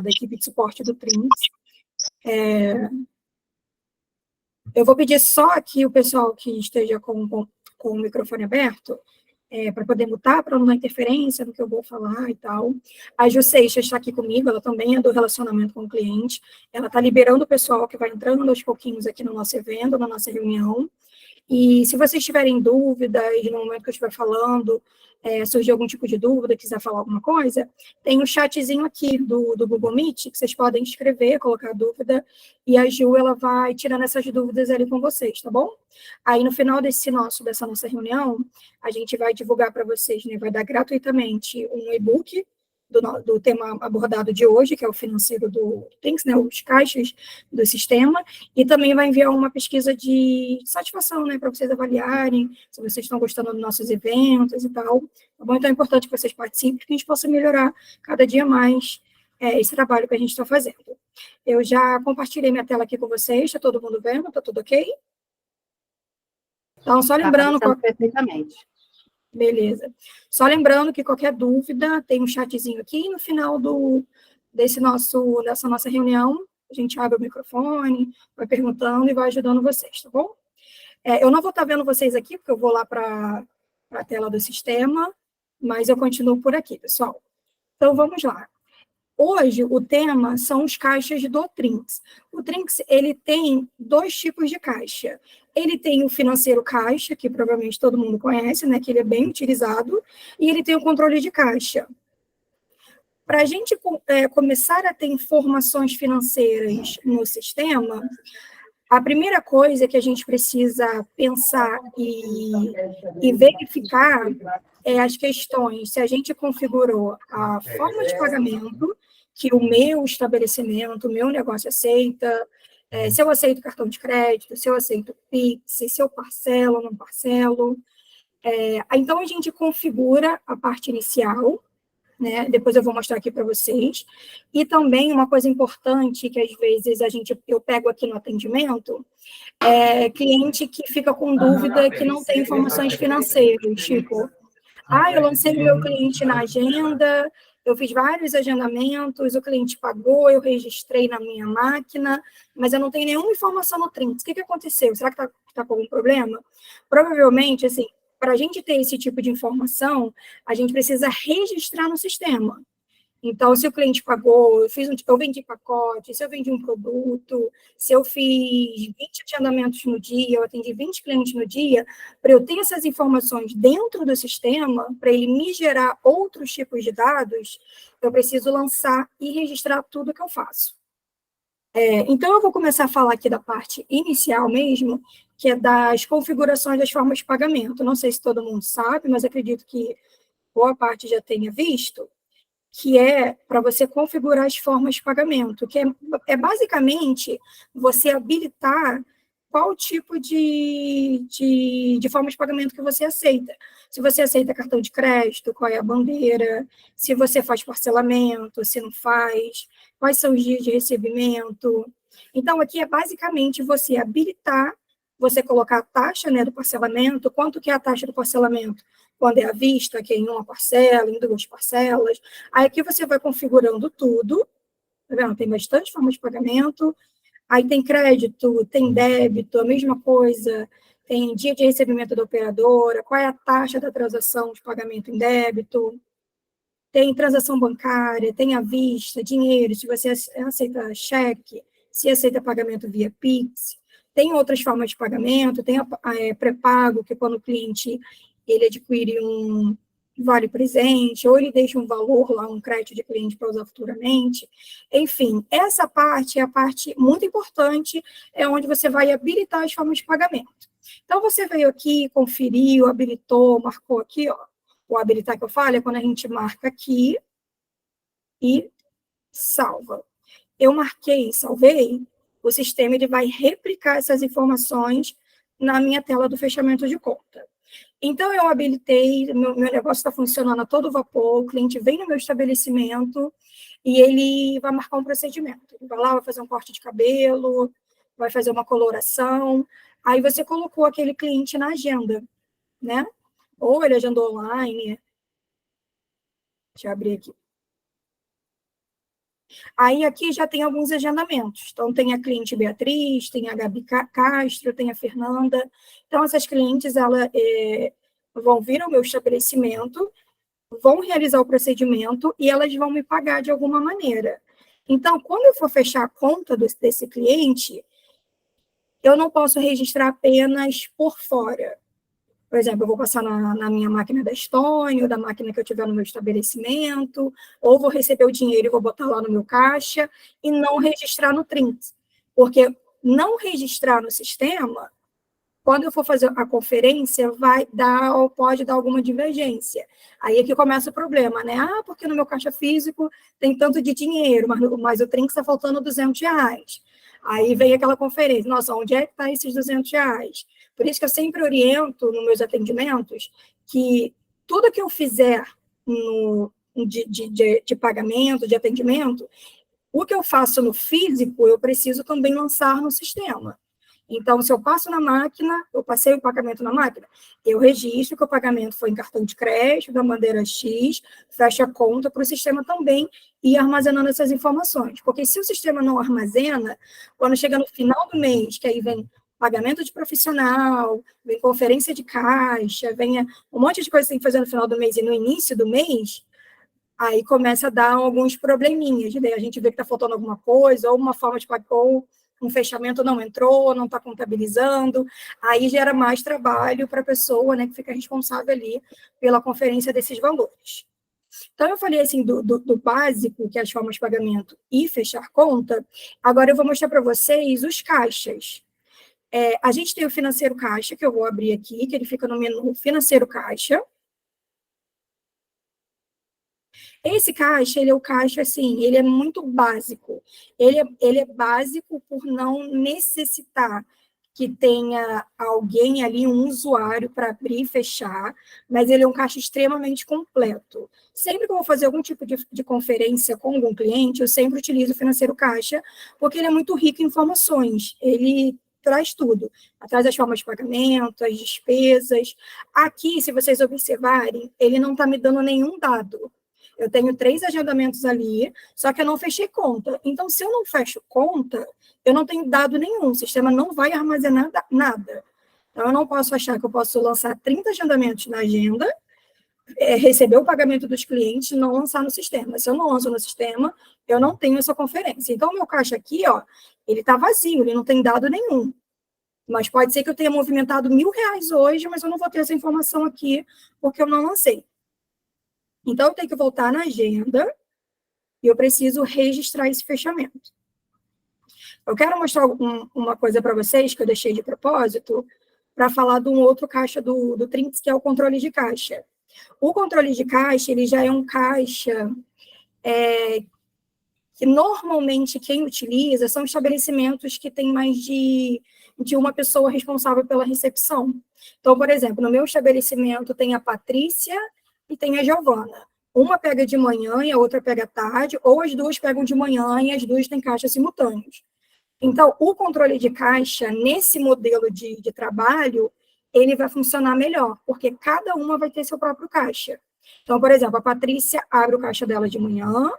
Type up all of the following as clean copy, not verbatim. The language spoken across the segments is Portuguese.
da equipe de suporte do Trinks. Eu vou pedir só aqui o pessoal que esteja com o microfone aberto, para poder mutar, para não dar interferência no que eu vou falar e tal. A Ju Seixas está aqui comigo, ela também é do relacionamento com o cliente, ela está liberando o pessoal que vai entrando aos pouquinhos aqui no nosso evento, na nossa reunião. E se vocês tiverem dúvidas no momento que eu estiver falando, surgir algum tipo de dúvida, quiser falar alguma coisa, tem um chatzinho aqui do Google Meet, que vocês podem escrever, colocar dúvida, e a Ju, ela vai tirando essas dúvidas ali com vocês, tá bom? Aí, no final dessa nossa reunião, a gente vai divulgar para vocês, né, vai dar gratuitamente um e-book do tema abordado de hoje, que é o financeiro do Trinks, né, os caixas do sistema, e também vai enviar uma pesquisa de satisfação, né, para vocês avaliarem se vocês estão gostando dos nossos eventos e tal. Tá bom? Então, é importante que vocês participem, para que a gente possa melhorar cada dia mais esse trabalho que a gente está fazendo. Eu já compartilhei minha tela aqui com vocês, está todo mundo vendo? Está tudo ok? Então, só lembrando... Perfeitamente. Beleza. Só lembrando que qualquer dúvida, tem um chatzinho aqui, no final dessa nossa reunião, a gente abre o microfone, vai perguntando e vai ajudando vocês, tá bom? Eu não vou estar vendo vocês aqui, porque eu vou lá para a tela do sistema, mas eu continuo por aqui, pessoal. Então, vamos lá. Hoje, o tema são os caixas do Trinks. O Trinks, ele tem dois tipos de caixa. Ele tem o financeiro caixa, que provavelmente todo mundo conhece, né, que ele é bem utilizado, e ele tem o controle de caixa. Para a gente começar a ter informações financeiras no sistema, a primeira coisa que a gente precisa pensar e verificar é as questões, se a gente configurou a forma de pagamento, que o meu estabelecimento, o meu negócio aceita, se eu aceito cartão de crédito, se eu aceito Pix, se eu parcelo ou não parcelo. Então, a gente configura a parte inicial, né? Depois eu vou mostrar aqui para vocês. E também uma coisa importante que às vezes eu pego aqui no atendimento, cliente que fica com dúvida que não tem informações financeiras, tipo, eu lancei o meu cliente na agenda, eu fiz vários agendamentos, o cliente pagou, eu registrei na minha máquina, mas eu não tenho nenhuma informação no Trinks. O que aconteceu? Será que está com algum problema? Provavelmente, assim, para a gente ter esse tipo de informação, a gente precisa registrar no sistema. Então, se o cliente pagou, eu vendi pacote, se eu vendi um produto, se eu fiz 20 agendamentos no dia, eu atendi 20 clientes no dia, para eu ter essas informações dentro do sistema, para ele me gerar outros tipos de dados, eu preciso lançar e registrar tudo que eu faço. Então, eu vou começar a falar aqui da parte inicial mesmo, que é das configurações das formas de pagamento. Não sei se todo mundo sabe, mas acredito que boa parte já tenha visto, que é para você configurar as formas de pagamento, que é basicamente você habilitar qual tipo de forma de pagamento que você aceita. Se você aceita cartão de crédito, qual é a bandeira, se você faz parcelamento, se não faz, quais são os dias de recebimento. Então, aqui é basicamente você habilitar, você colocar a taxa, né, do parcelamento, quanto que é a taxa do parcelamento, quando é à vista, que é em uma parcela, em duas parcelas. Aí aqui você vai configurando tudo, tá vendo? Tem bastante forma de pagamento, aí tem crédito, tem débito, a mesma coisa, tem dia de recebimento da operadora, qual é a taxa da transação de pagamento em débito, tem transação bancária, tem à vista, dinheiro, se você aceita cheque, se aceita pagamento via Pix, tem outras formas de pagamento, tem pré-pago, que quando o cliente ele adquire um vale-presente, ou ele deixa um valor lá, um crédito de cliente para usar futuramente. Enfim, essa parte é a parte muito importante, é onde você vai habilitar as formas de pagamento. Então, você veio aqui, conferiu, habilitou, marcou aqui, ó. O habilitar que eu falo é quando a gente marca aqui e salva. Eu marquei, salvei, o sistema ele vai replicar essas informações na minha tela do fechamento de conta. Então, eu habilitei, meu negócio está funcionando a todo vapor, o cliente vem no meu estabelecimento e ele vai marcar um procedimento. Ele vai lá, vai fazer um corte de cabelo, vai fazer uma coloração. Aí você colocou aquele cliente na agenda, né? Ou ele agendou online. Deixa eu abrir aqui. Aí aqui já tem alguns agendamentos. Então, tem a cliente Beatriz, tem a Gabi Castro, tem a Fernanda. Então, essas clientes, elas vão vir ao meu estabelecimento, vão realizar o procedimento e elas vão me pagar de alguma maneira. Então, quando eu for fechar a conta desse cliente, eu não posso registrar apenas por fora. Por exemplo, eu vou passar na minha máquina da Stone, ou da máquina que eu tiver no meu estabelecimento, ou vou receber o dinheiro e vou botar lá no meu caixa, e não registrar no Trinx. Porque não registrar no sistema, quando eu for fazer a conferência, vai dar ou pode dar alguma divergência. Aí é que começa o problema, né? Ah, porque no meu caixa físico tem tanto de dinheiro, mas o Trinx está faltando R$ 200. Aí vem aquela conferência, nossa, onde é que está esses R$ 200? Por isso que eu sempre oriento nos meus atendimentos que tudo que eu fizer de pagamento, de atendimento, o que eu faço no físico, eu preciso também lançar no sistema. Então, se eu passo na máquina, eu passei o pagamento na máquina, eu registro que o pagamento foi em cartão de crédito, da bandeira X, fecho a conta para o sistema também ir armazenando essas informações. Porque se o sistema não armazena, quando chega no final do mês, que aí vem pagamento de profissional, vem conferência de caixa, vem um monte de coisa que tem que fazer no final do mês e no início do mês, aí começa a dar alguns probleminhas. Daí a gente vê que está faltando alguma coisa, ou uma forma de pagar, ou um fechamento não entrou, não está contabilizando, aí gera mais trabalho para a pessoa, né, que fica responsável ali pela conferência desses valores. Então, eu falei assim do básico, que é as formas de pagamento e fechar conta, agora eu vou mostrar para vocês os caixas. A gente tem o financeiro caixa, que eu vou abrir aqui, que ele fica no menu financeiro caixa. Esse caixa, ele é o caixa, assim, ele é muito básico. Ele é básico por não necessitar que tenha alguém ali, um usuário, para abrir e fechar, mas ele é um caixa extremamente completo. Sempre que eu vou fazer algum tipo de conferência com algum cliente, eu sempre utilizo o financeiro caixa, porque ele é muito rico em informações. Ele traz tudo, traz as formas de pagamento, as despesas. Aqui, se vocês observarem, ele não está me dando nenhum dado. Eu tenho 3 agendamentos ali, só que eu não fechei conta. Então, se eu não fecho conta, eu não tenho dado nenhum, o sistema não vai armazenar nada. Então, eu não posso achar que eu posso lançar 30 agendamentos na agenda, receber o pagamento dos clientes e não lançar no sistema. Se eu não lanço no sistema, eu não tenho essa conferência. Então, o meu caixa aqui, ó, ele está vazio, ele não tem dado nenhum. Mas pode ser que eu tenha movimentado R$ 1.000 hoje, mas eu não vou ter essa informação aqui, porque eu não lancei. Então, eu tenho que voltar na agenda e eu preciso registrar esse fechamento. Eu quero mostrar uma coisa para vocês que eu deixei de propósito para falar de um outro caixa do Trinx, que é o controle de caixa. O controle de caixa, ele já é um caixa que normalmente quem utiliza são estabelecimentos que têm mais de uma pessoa responsável pela recepção. Então, por exemplo, no meu estabelecimento tem a Patrícia e tem a Giovana. Uma pega de manhã e a outra pega à tarde, ou as duas pegam de manhã e as duas têm caixas simultâneos. Então, o controle de caixa, nesse modelo de trabalho, ele vai funcionar melhor, porque cada uma vai ter seu próprio caixa. Então, por exemplo, a Patrícia abre o caixa dela de manhã,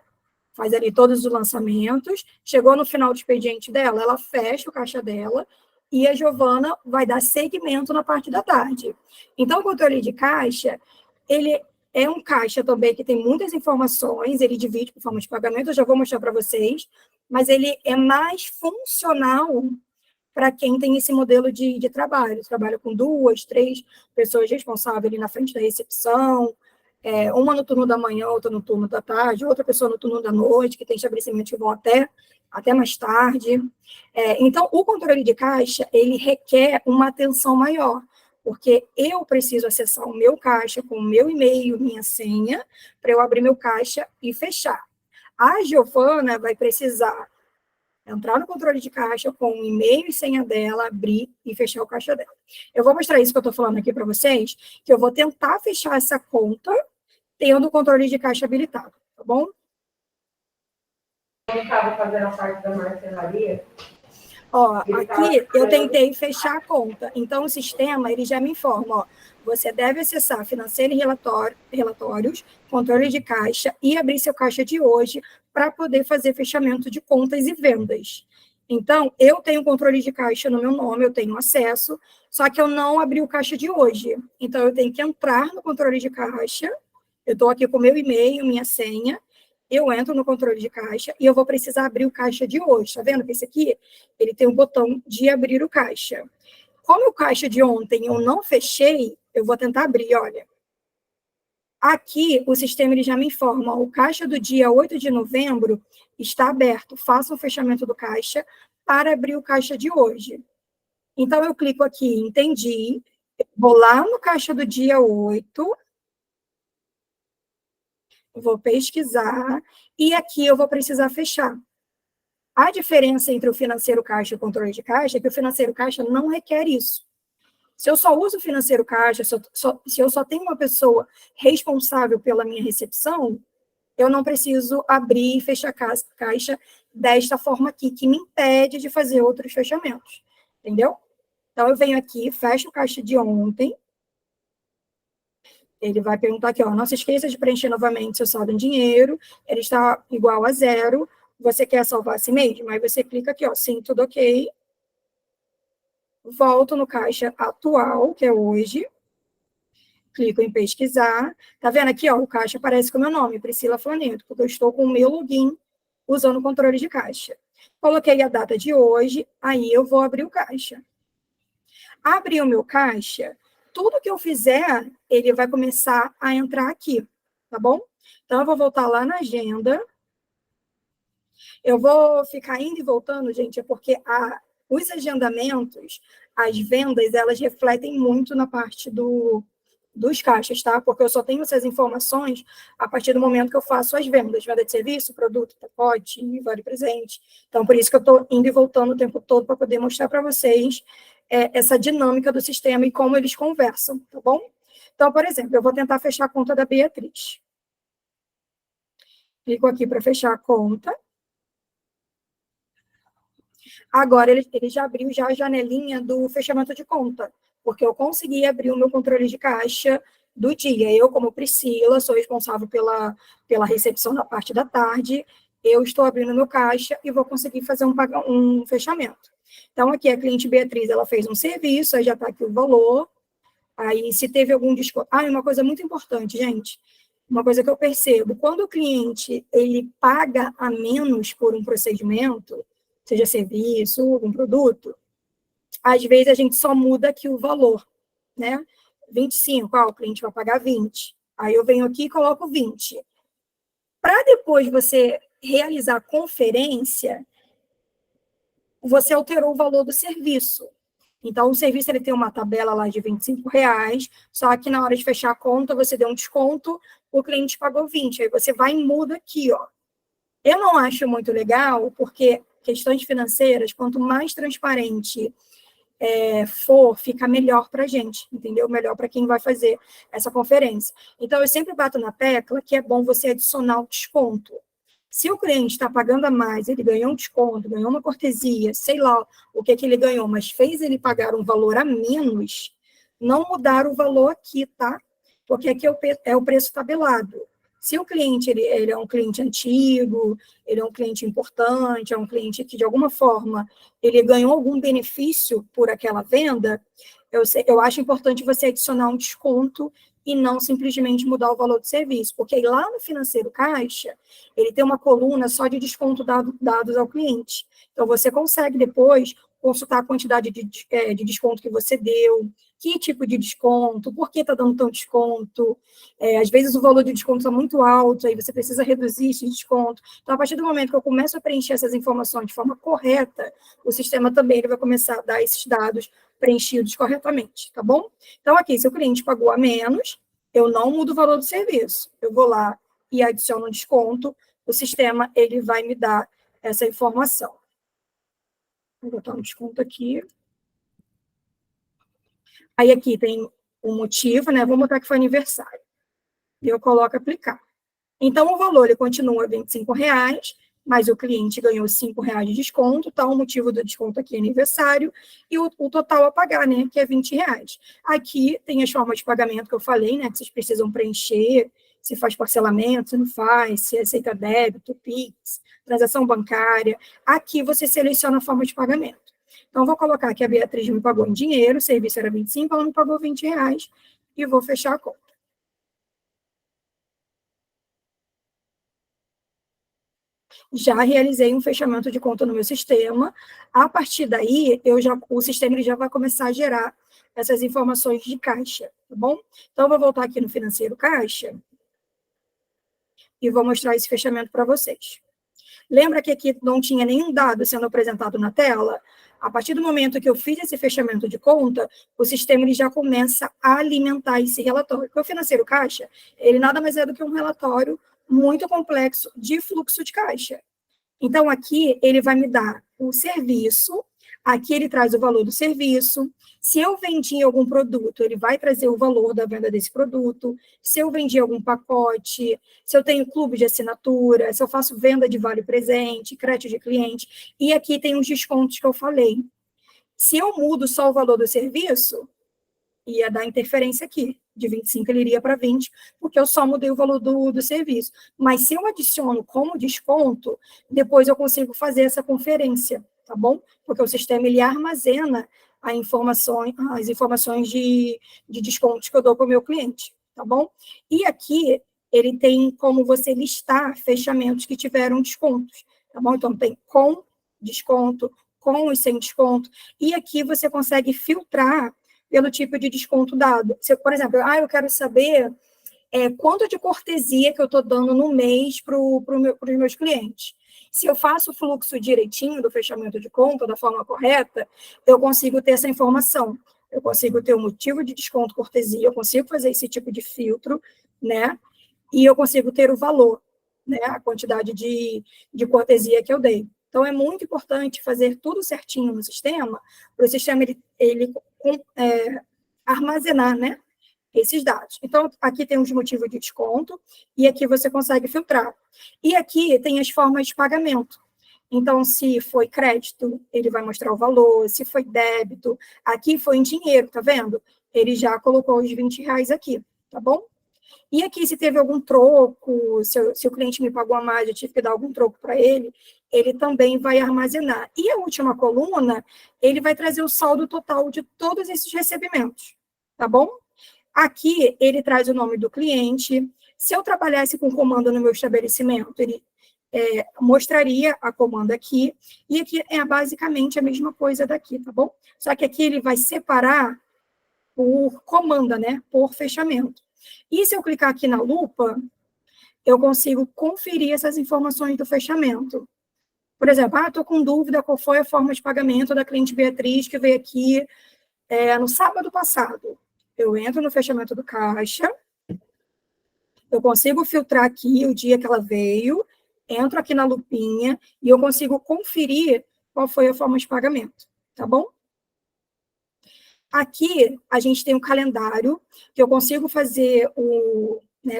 faz ali todos os lançamentos, chegou no final do expediente dela, ela fecha o caixa dela, e a Giovana vai dar segmento na parte da tarde. Então, o controle de caixa, ele é um caixa também que tem muitas informações, ele divide por forma de pagamento, eu já vou mostrar para vocês, mas ele é mais funcional para quem tem esse modelo de trabalho. Trabalha com 2, 3 pessoas responsáveis ali na frente da recepção, uma no turno da manhã, outra no turno da tarde, outra pessoa no turno da noite, que tem estabelecimentos que vão até mais tarde. Então, o controle de caixa, ele requer uma atenção maior, porque eu preciso acessar o meu caixa com o meu e-mail, minha senha, para eu abrir meu caixa e fechar. A Giovana vai precisar entrar no controle de caixa com o e-mail e senha dela, abrir e fechar o caixa dela. Eu vou mostrar isso que eu estou falando aqui para vocês, que eu vou tentar fechar essa conta tendo o controle de caixa habilitado, tá bom? Eu estava fazendo a parte da marcenaria. Ó, aqui eu tentei fechar a conta, então o sistema ele já me informa, ó, você deve acessar financeiro e relatórios, controle de caixa e abrir seu caixa de hoje para poder fazer fechamento de contas e vendas. Então, eu tenho controle de caixa no meu nome, eu tenho acesso, só que eu não abri o caixa de hoje. Então, eu tenho que entrar no controle de caixa, eu estou aqui com meu e-mail, minha senha, eu entro no controle de caixa e eu vou precisar abrir o caixa de hoje. Tá vendo que esse aqui, ele tem um botão de abrir o caixa. Como o caixa de ontem eu não fechei, eu vou tentar abrir, olha. Aqui, o sistema ele já me informa, o caixa do dia 8 de novembro está aberto, faça o fechamento do caixa para abrir o caixa de hoje. Então, eu clico aqui, entendi, vou lá no caixa do dia 8, vou pesquisar, e aqui eu vou precisar fechar. A diferença entre o financeiro caixa e o controle de caixa é que o financeiro caixa não requer isso. Se eu só uso o financeiro caixa, se eu só tenho uma pessoa responsável pela minha recepção, eu não preciso abrir e fechar caixa desta forma aqui, que me impede de fazer outros fechamentos. Entendeu? Então, eu venho aqui, fecho o caixa de ontem. Ele vai perguntar aqui, ó, não se esqueça de preencher novamente seu saldo em dinheiro. Ele está igual a 0. Você quer salvar assim mesmo? Aí você clica aqui, ó, sim, tudo ok. Volto no caixa atual, que é hoje. Clico em pesquisar. Tá vendo aqui, ó, o caixa aparece com o meu nome, Priscila Flaneto, porque eu estou com o meu login usando o controle de caixa. Coloquei a data de hoje, aí eu vou abrir o caixa. Abrir o meu caixa, tudo que eu fizer, ele vai começar a entrar aqui, tá bom? Então, eu vou voltar lá na agenda. Eu vou ficar indo e voltando, gente, é porque os agendamentos, as vendas, elas refletem muito na parte dos caixas, tá? Porque eu só tenho essas informações a partir do momento que eu faço as vendas, venda de serviço, produto, pacote, vale presente. Então, por isso que eu estou indo e voltando o tempo todo para poder mostrar para vocês essa dinâmica do sistema e como eles conversam, tá bom? Então, por exemplo, eu vou tentar fechar a conta da Beatriz. Clico aqui para fechar a conta. Agora, ele já abriu já a janelinha do fechamento de conta, porque eu consegui abrir o meu controle de caixa do dia. Eu, como Priscila, sou responsável pela recepção na parte da tarde, eu estou abrindo meu caixa e vou conseguir fazer um fechamento. Então, aqui a cliente Beatriz, ela fez um serviço, aí já está aqui o valor, aí se teve algum desconto... Ah, e uma coisa muito importante, gente, uma coisa que eu percebo, quando o cliente, ele paga a menos por um procedimento, seja serviço, algum produto, às vezes a gente só muda aqui o valor, né? 25, o cliente vai pagar 20. Aí eu venho aqui e coloco 20. Para depois você realizar a conferência, você alterou o valor do serviço. Então, o serviço ele tem uma tabela lá de R$ 25, só que na hora de fechar a conta, você deu um desconto, o cliente pagou 20. Aí você vai e muda aqui, ó. Eu não acho muito legal, porque questões financeiras, quanto mais transparente for, fica melhor para a gente, entendeu? Melhor para quem vai fazer essa conferência. Então, eu sempre bato na tecla que é bom você adicionar o desconto. Se o cliente está pagando a mais, ele ganhou um desconto, ganhou uma cortesia, sei lá o que ele ganhou, mas fez ele pagar um valor a menos, não mudar o valor aqui, tá? Porque aqui é o preço tabelado. Se o cliente ele é um cliente antigo, ele é um cliente importante, é um cliente que, de alguma forma, ele ganhou algum benefício por aquela venda, eu acho importante você adicionar um desconto e não simplesmente mudar o valor do serviço, porque aí lá no financeiro caixa, ele tem uma coluna só de desconto dados ao cliente. Então, você consegue depois consultar a quantidade de desconto que você deu, que tipo de desconto, por que está dando tanto desconto. Às vezes o valor de desconto está muito alto, aí você precisa reduzir esse desconto. Então, a partir do momento que eu começo a preencher essas informações de forma correta, o sistema também ele vai começar a dar esses dados preenchidos corretamente, tá bom? Então, aqui, se o cliente pagou a menos, eu não mudo o valor do serviço. Eu vou lá e adiciono um desconto, o sistema ele vai me dar essa informação. Vou botar um desconto aqui. Aí aqui tem um motivo, né? Vou botar que foi aniversário. E eu coloco aplicar. Então, o valor ele continua R$ 25,00, mas o cliente ganhou R$ 5,00 de desconto, tá? O motivo do desconto aqui é aniversário, e o total a pagar, né? Que é R$ 20,00. Aqui tem as formas de pagamento que eu falei, né? Que vocês precisam preencher se faz parcelamento, se não faz, se aceita débito, Pix, transação bancária. Aqui você seleciona a forma de pagamento. Então, vou colocar que a Beatriz me pagou em dinheiro, o serviço era 25, ela me pagou R$20, e vou fechar a conta. Já realizei um fechamento de conta no meu sistema. A partir daí, o sistema ele já vai começar a gerar essas informações de caixa, tá bom? Então, eu vou voltar aqui no financeiro caixa e vou mostrar esse fechamento para vocês. Lembra que aqui não tinha nenhum dado sendo apresentado na tela? A partir do momento que eu fiz esse fechamento de conta, o sistema ele já começa a alimentar esse relatório. Porque o financeiro caixa, ele nada mais é do que um relatório muito complexo de fluxo de caixa. Então, aqui ele vai me dar o serviço, aqui ele traz o valor do serviço. Se eu vendi algum produto, ele vai trazer o valor da venda desse produto. Se eu vendi algum pacote, se eu tenho clube de assinatura, se eu faço venda de vale presente, crédito de cliente. E aqui tem os descontos que eu falei. Se eu mudo só o valor do serviço, ia dar interferência aqui. De 25 ele iria para 20, porque eu só mudei o valor do serviço. Mas se eu adiciono como desconto, depois eu consigo fazer essa conferência, tá bom? Porque o sistema ele armazena as informações de descontos que eu dou para o meu cliente, tá bom? E aqui ele tem como você listar fechamentos que tiveram descontos, tá bom? Então tem com desconto, com e sem desconto, e aqui você consegue filtrar pelo tipo de desconto dado. Se, por exemplo, eu quero saber quanto de cortesia que eu estou dando no mês para os meus clientes. Se eu faço o fluxo direitinho do fechamento de conta, da forma correta, eu consigo ter essa informação. Eu consigo ter o motivo de desconto, cortesia, eu consigo fazer esse tipo de filtro, né? E eu consigo ter o valor, né? A quantidade de cortesia que eu dei. Então, é muito importante fazer tudo certinho no sistema, para o sistema ele armazenar, né, esses dados. Então, aqui tem os motivos de desconto, e aqui você consegue filtrar. E aqui tem as formas de pagamento. Então, se foi crédito, ele vai mostrar o valor, se foi débito, aqui foi em dinheiro, tá vendo? Ele já colocou os R$20 aqui, tá bom? E aqui, se teve algum troco, se o cliente me pagou a mais, eu tive que dar algum troco para ele também vai armazenar. E a última coluna, ele vai trazer o saldo total de todos esses recebimentos, tá bom? Aqui, ele traz o nome do cliente. Se eu trabalhasse com comanda no meu estabelecimento, ele mostraria a comanda aqui, e aqui é basicamente a mesma coisa daqui, tá bom? Só que aqui ele vai separar por comanda, né? Por fechamento. E se eu clicar aqui na lupa, eu consigo conferir essas informações do fechamento. Por exemplo, estou com dúvida qual foi a forma de pagamento da cliente Beatriz que veio aqui no sábado passado. Eu entro no fechamento do caixa, eu consigo filtrar aqui o dia que ela veio, entro aqui na lupinha e eu consigo conferir qual foi a forma de pagamento, tá bom? Aqui, a gente tem um calendário que eu consigo fazer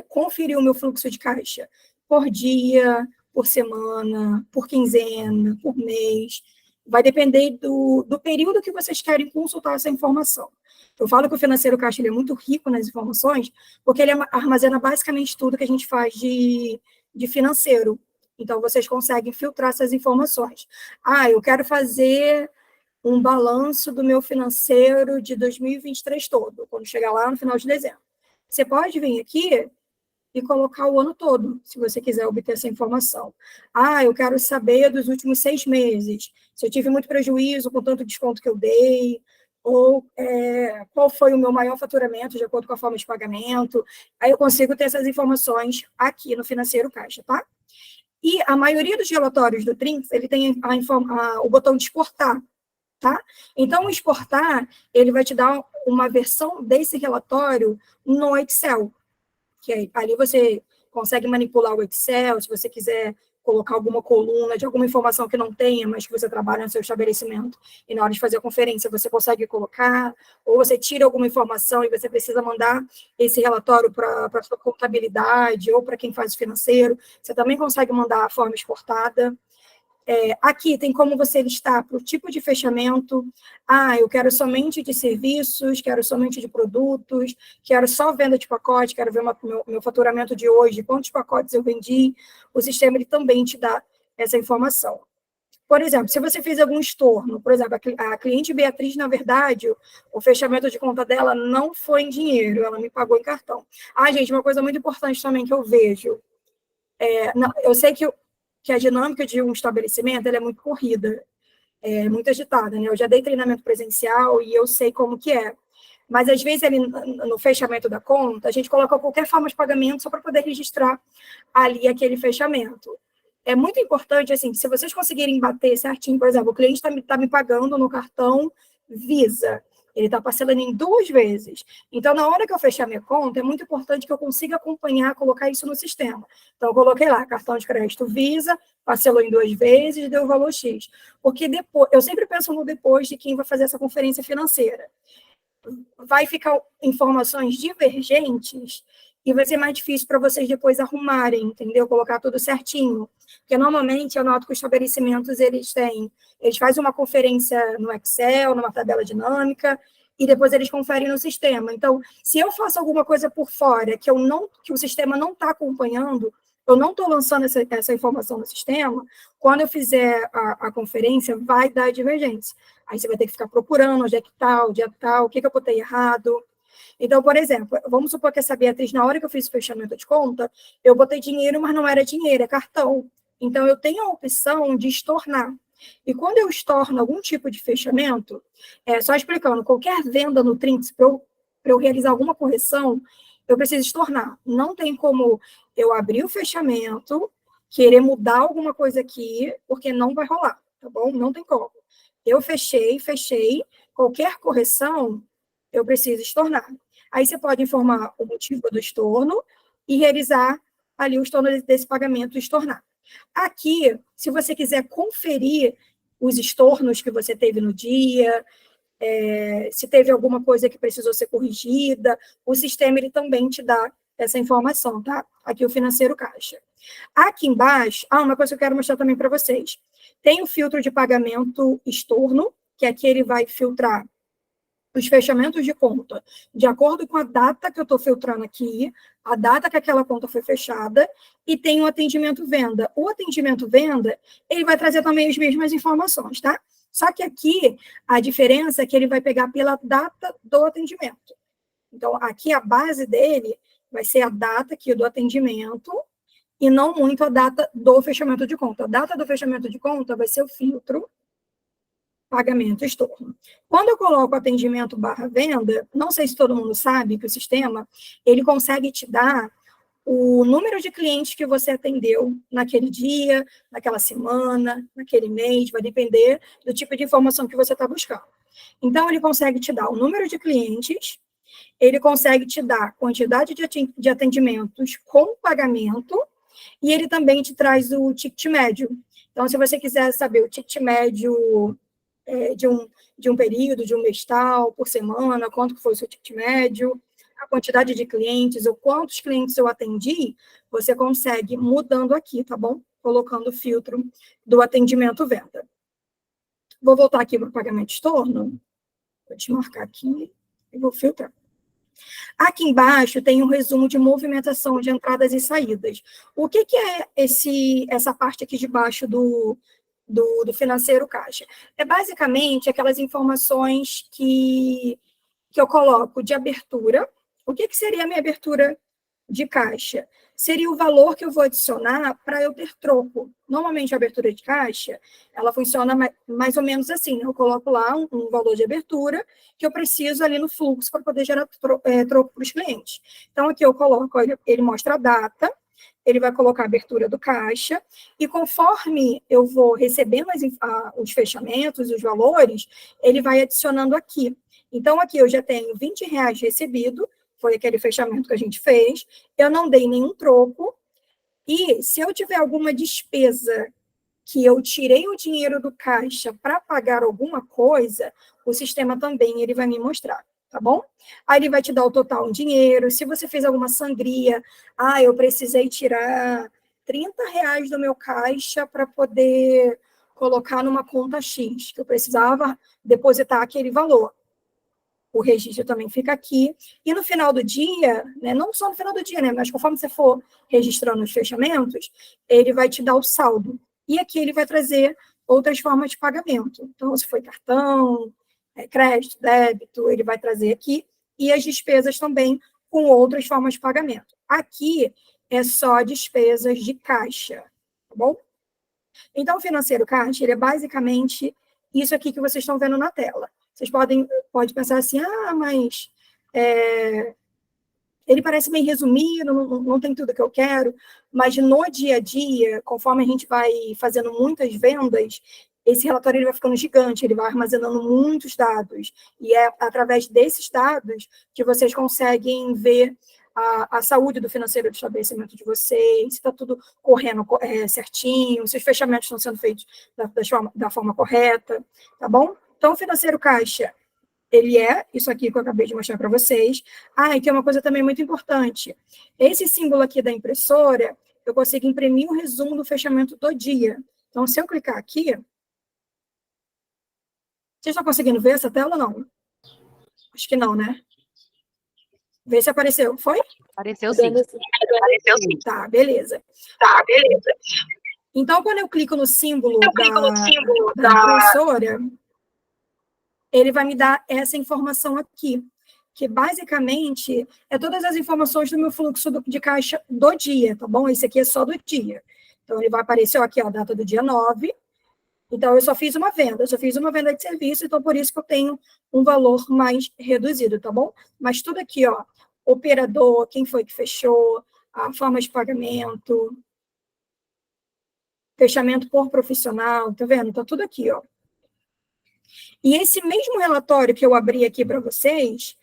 conferir o meu fluxo de caixa por dia, por semana, por quinzena, por mês. Vai depender do período que vocês querem consultar essa informação. Eu falo que o financeiro caixa ele é muito rico nas informações, porque ele armazena basicamente tudo que a gente faz de financeiro. Então, vocês conseguem filtrar essas informações. Eu quero fazer um balanço do meu financeiro de 2023 todo, quando chegar lá no final de dezembro. Você pode vir aqui e colocar o ano todo, se você quiser obter essa informação. Eu quero saber dos últimos 6 meses, se eu tive muito prejuízo com tanto desconto que eu dei, ou qual foi o meu maior faturamento de acordo com a forma de pagamento. Aí eu consigo ter essas informações aqui no Financeiro Caixa, tá? E a maioria dos relatórios do Trinx, ele tem o botão de exportar, tá? Então, o exportar, ele vai te dar uma versão desse relatório no Excel, que ali você consegue manipular o Excel, se você quiser colocar alguma coluna de alguma informação que não tenha, mas que você trabalha no seu estabelecimento, e na hora de fazer a conferência você consegue colocar, ou você tira alguma informação e você precisa mandar esse relatório para a sua contabilidade, ou para quem faz o financeiro, você também consegue mandar a forma exportada. Aqui tem como você listar para o tipo de fechamento. Eu quero somente de serviços, quero somente de produtos, quero só venda de pacote, quero ver meu faturamento de hoje, quantos pacotes eu vendi. O sistema ele também te dá essa informação. Por exemplo, se você fez algum estorno, por exemplo, a cliente Beatriz, na verdade, o fechamento de conta dela não foi em dinheiro, ela me pagou em cartão. Gente, uma coisa muito importante também que eu vejo, eu sei que a dinâmica de um estabelecimento ela é muito corrida, muito agitada, né? Eu já dei treinamento presencial e eu sei como que é. Mas, às vezes, ali no fechamento da conta, a gente coloca qualquer forma de pagamento só para poder registrar ali aquele fechamento. É muito importante, assim, se vocês conseguirem bater certinho, por exemplo, o cliente está me pagando no cartão Visa, ele está parcelando em 2 vezes. Então, na hora que eu fechar minha conta, é muito importante que eu consiga acompanhar, colocar isso no sistema. Então, eu coloquei lá, cartão de crédito Visa, parcelou em 2 vezes, deu o valor X. Porque depois, eu sempre penso no depois de quem vai fazer essa conferência financeira. Vai ficar informações divergentes e vai ser mais difícil para vocês depois arrumarem, entendeu? Colocar tudo certinho. Porque, normalmente, eu noto que os estabelecimentos, eles fazem uma conferência no Excel, numa tabela dinâmica, e depois eles conferem no sistema. Então, se eu faço alguma coisa por fora que o sistema não está acompanhando, eu não estou lançando essa informação no sistema, quando eu fizer a conferência, vai dar divergência. Aí você vai ter que ficar procurando onde é que está, o dia tal, o que eu botei errado. Então, por exemplo, vamos supor que essa Beatriz, na hora que eu fiz o fechamento de conta, eu botei dinheiro, mas não era dinheiro, é cartão. Então, eu tenho a opção de estornar. E quando eu estorno algum tipo de fechamento, só explicando, qualquer venda no Trinx, para eu realizar alguma correção, eu preciso estornar. Não tem como eu abrir o fechamento, querer mudar alguma coisa aqui, porque não vai rolar, tá bom? Não tem como. Eu fechei, qualquer correção, eu preciso estornar. Aí você pode informar o motivo do estorno e realizar ali o estorno desse pagamento estornar. Aqui, se você quiser conferir os estornos que você teve no dia, se teve alguma coisa que precisou ser corrigida, o sistema ele também te dá essa informação, tá? Aqui o financeiro caixa. Aqui embaixo, uma coisa que eu quero mostrar também para vocês. Tem o filtro de pagamento estorno, que aqui ele vai filtrar os fechamentos de conta de acordo com a data que eu estou filtrando aqui, a data que aquela conta foi fechada, e tem o atendimento venda. O atendimento venda, ele vai trazer também as mesmas informações, tá? Só que aqui, a diferença é que ele vai pegar pela data do atendimento. Então, aqui a base dele vai ser a data aqui do atendimento, e não muito a data do fechamento de conta. A data do fechamento de conta vai ser o filtro pagamento estorno. Quando eu coloco atendimento /venda, não sei se todo mundo sabe que o sistema, ele consegue te dar o número de clientes que você atendeu naquele dia, naquela semana, naquele mês, vai depender do tipo de informação que você está buscando. Então, ele consegue te dar o número de clientes, ele consegue te dar quantidade de atendimentos com pagamento, e ele também te traz o ticket médio. Então, se você quiser saber o ticket médio de um período, de um mês tal, por semana, quanto que foi o seu ticket médio, a quantidade de clientes, ou quantos clientes eu atendi, você consegue mudando aqui, tá bom? Colocando o filtro do atendimento venda. Vou voltar aqui para o pagamento estorno. Vou te marcar aqui e vou filtrar. Aqui embaixo tem um resumo de movimentação de entradas e saídas. O que é essa parte aqui de baixo do financeiro caixa? É basicamente aquelas informações que eu coloco de abertura. O que seria a minha abertura de caixa? Seria o valor que eu vou adicionar para eu ter troco. Normalmente, a abertura de caixa, ela funciona mais ou menos assim, né? Eu coloco lá um valor de abertura que eu preciso ali no fluxo para poder gerar troco para os clientes. Então, aqui eu coloco, ele mostra a data, ele vai colocar a abertura do caixa, e conforme eu vou recebendo os fechamentos, os valores, ele vai adicionando aqui. Então, aqui eu já tenho R$20 recebido, foi aquele fechamento que a gente fez, eu não dei nenhum troco, e se eu tiver alguma despesa que eu tirei o dinheiro do caixa para pagar alguma coisa, o sistema também ele vai me mostrar, tá bom? Aí ele vai te dar o total em dinheiro, se você fez alguma sangria, eu precisei tirar R$30 do meu caixa para poder colocar numa conta X, que eu precisava depositar aquele valor. O registro também fica aqui. E no final do dia, né, não só no final do dia, né, mas conforme você for registrando os fechamentos, ele vai te dar o saldo. E aqui ele vai trazer outras formas de pagamento. Então, se foi cartão, crédito, débito, ele vai trazer aqui. E as despesas também com outras formas de pagamento. Aqui é só despesas de caixa, tá bom? Então, o financeiro caixa, ele é basicamente isso aqui que vocês estão vendo na tela. Vocês podem pensar assim, mas ele parece meio resumido, não tem tudo que eu quero, mas no dia a dia, conforme a gente vai fazendo muitas vendas, esse relatório ele vai ficando gigante, ele vai armazenando muitos dados, e é através desses dados que vocês conseguem ver a saúde do financeiro do estabelecimento de vocês, se está tudo correndo certinho, se os fechamentos estão sendo feitos da forma correta, tá bom? Então, o financeiro caixa, ele é isso aqui que eu acabei de mostrar para vocês. E tem uma coisa também muito importante. Esse símbolo aqui da impressora, eu consigo imprimir o resumo do fechamento do dia. Então, se eu clicar aqui, vocês estão conseguindo ver essa tela ou não? Acho que não, né? Vê se apareceu. Foi? Apareceu sim. Apareceu sim. Tá, beleza. Então, quando eu clico no símbolo da impressora, ele vai me dar essa informação aqui, que basicamente é todas as informações do meu fluxo de caixa do dia, tá bom? Esse aqui é só do dia. Então, ele vai aparecer aqui, ó, a data do dia 9. Então, eu só fiz uma venda de serviço, então por isso que eu tenho um valor mais reduzido, tá bom? Mas tudo aqui, ó, operador, quem foi que fechou, a forma de pagamento, fechamento por profissional, tá vendo? Tá tudo aqui, ó. E esse mesmo relatório que eu abri aqui para vocês,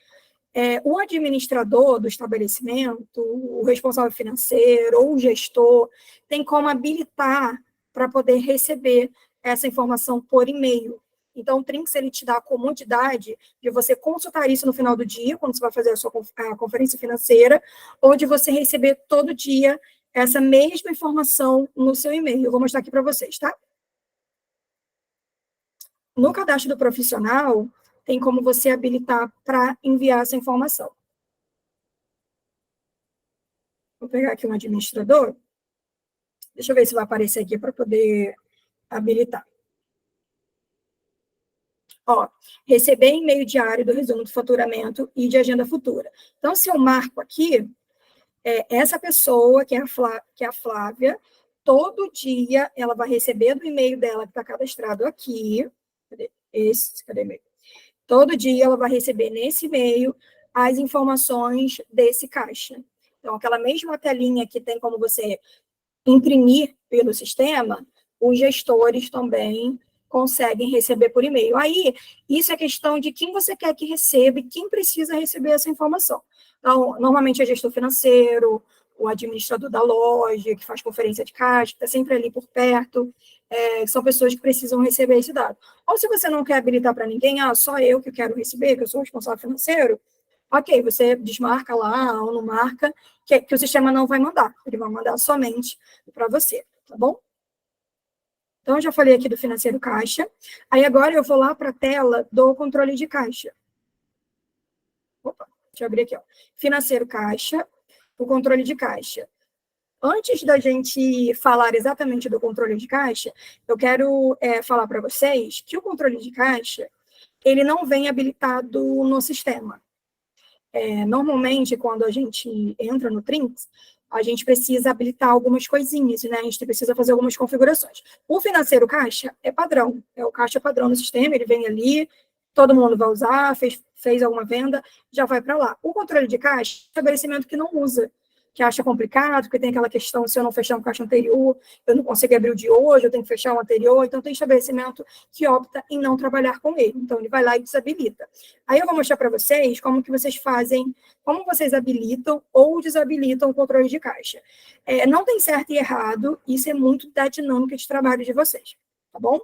o administrador do estabelecimento, o responsável financeiro ou o gestor, tem como habilitar para poder receber essa informação por e-mail. Então, o Trinx, ele te dá a comodidade de você consultar isso no final do dia, quando você vai fazer a sua conferência financeira, ou de você receber todo dia essa mesma informação no seu e-mail. Eu vou mostrar aqui para vocês, tá? No cadastro do profissional, tem como você habilitar para enviar essa informação. Vou pegar aqui um administrador. Deixa eu ver se vai aparecer aqui para poder habilitar. Ó, receber e-mail diário do resumo do faturamento e de agenda futura. Então, se eu marco aqui, essa pessoa, que é a Flávia, todo dia ela vai receber do e-mail dela, que está cadastrado aqui. Cadê o e-mail? Todo dia ela vai receber nesse e-mail as informações desse caixa. Então, aquela mesma telinha que tem como você imprimir pelo sistema, os gestores também conseguem receber por e-mail. Aí, isso é questão de quem você quer que receba e quem precisa receber essa informação. Então, normalmente é gestor financeiro, o administrador da loja, que faz conferência de caixa, que está sempre ali por perto, são pessoas que precisam receber esse dado. Ou se você não quer habilitar para ninguém, só eu que quero receber, que eu sou responsável financeiro, ok, você desmarca lá ou não marca, que o sistema não vai mandar, ele vai mandar somente para você, tá bom? Então, eu já falei aqui do financeiro caixa. Aí, agora eu vou lá para a tela do controle de caixa. Opa, deixa eu abrir aqui, ó. Financeiro caixa, o controle de caixa. Antes da gente falar exatamente do controle de caixa, eu quero falar para vocês que o controle de caixa, ele não vem habilitado no sistema. Normalmente, quando a gente entra no Trinx, a gente precisa habilitar algumas coisinhas, né? A gente precisa fazer algumas configurações. O financeiro caixa é padrão, é o caixa padrão no sistema, ele vem ali, todo mundo vai usar, fez alguma venda, já vai para lá. O controle de caixa é um estabelecimento que não usa, que acha complicado, porque tem aquela questão, se eu não fechar um caixa anterior, eu não consigo abrir o de hoje, eu tenho que fechar o anterior, então tem estabelecimento que opta em não trabalhar com ele, então ele vai lá e desabilita. Aí eu vou mostrar para vocês como que vocês fazem, como vocês habilitam ou desabilitam o controle de caixa. Não tem certo e errado, isso é muito da dinâmica de trabalho de vocês, tá bom?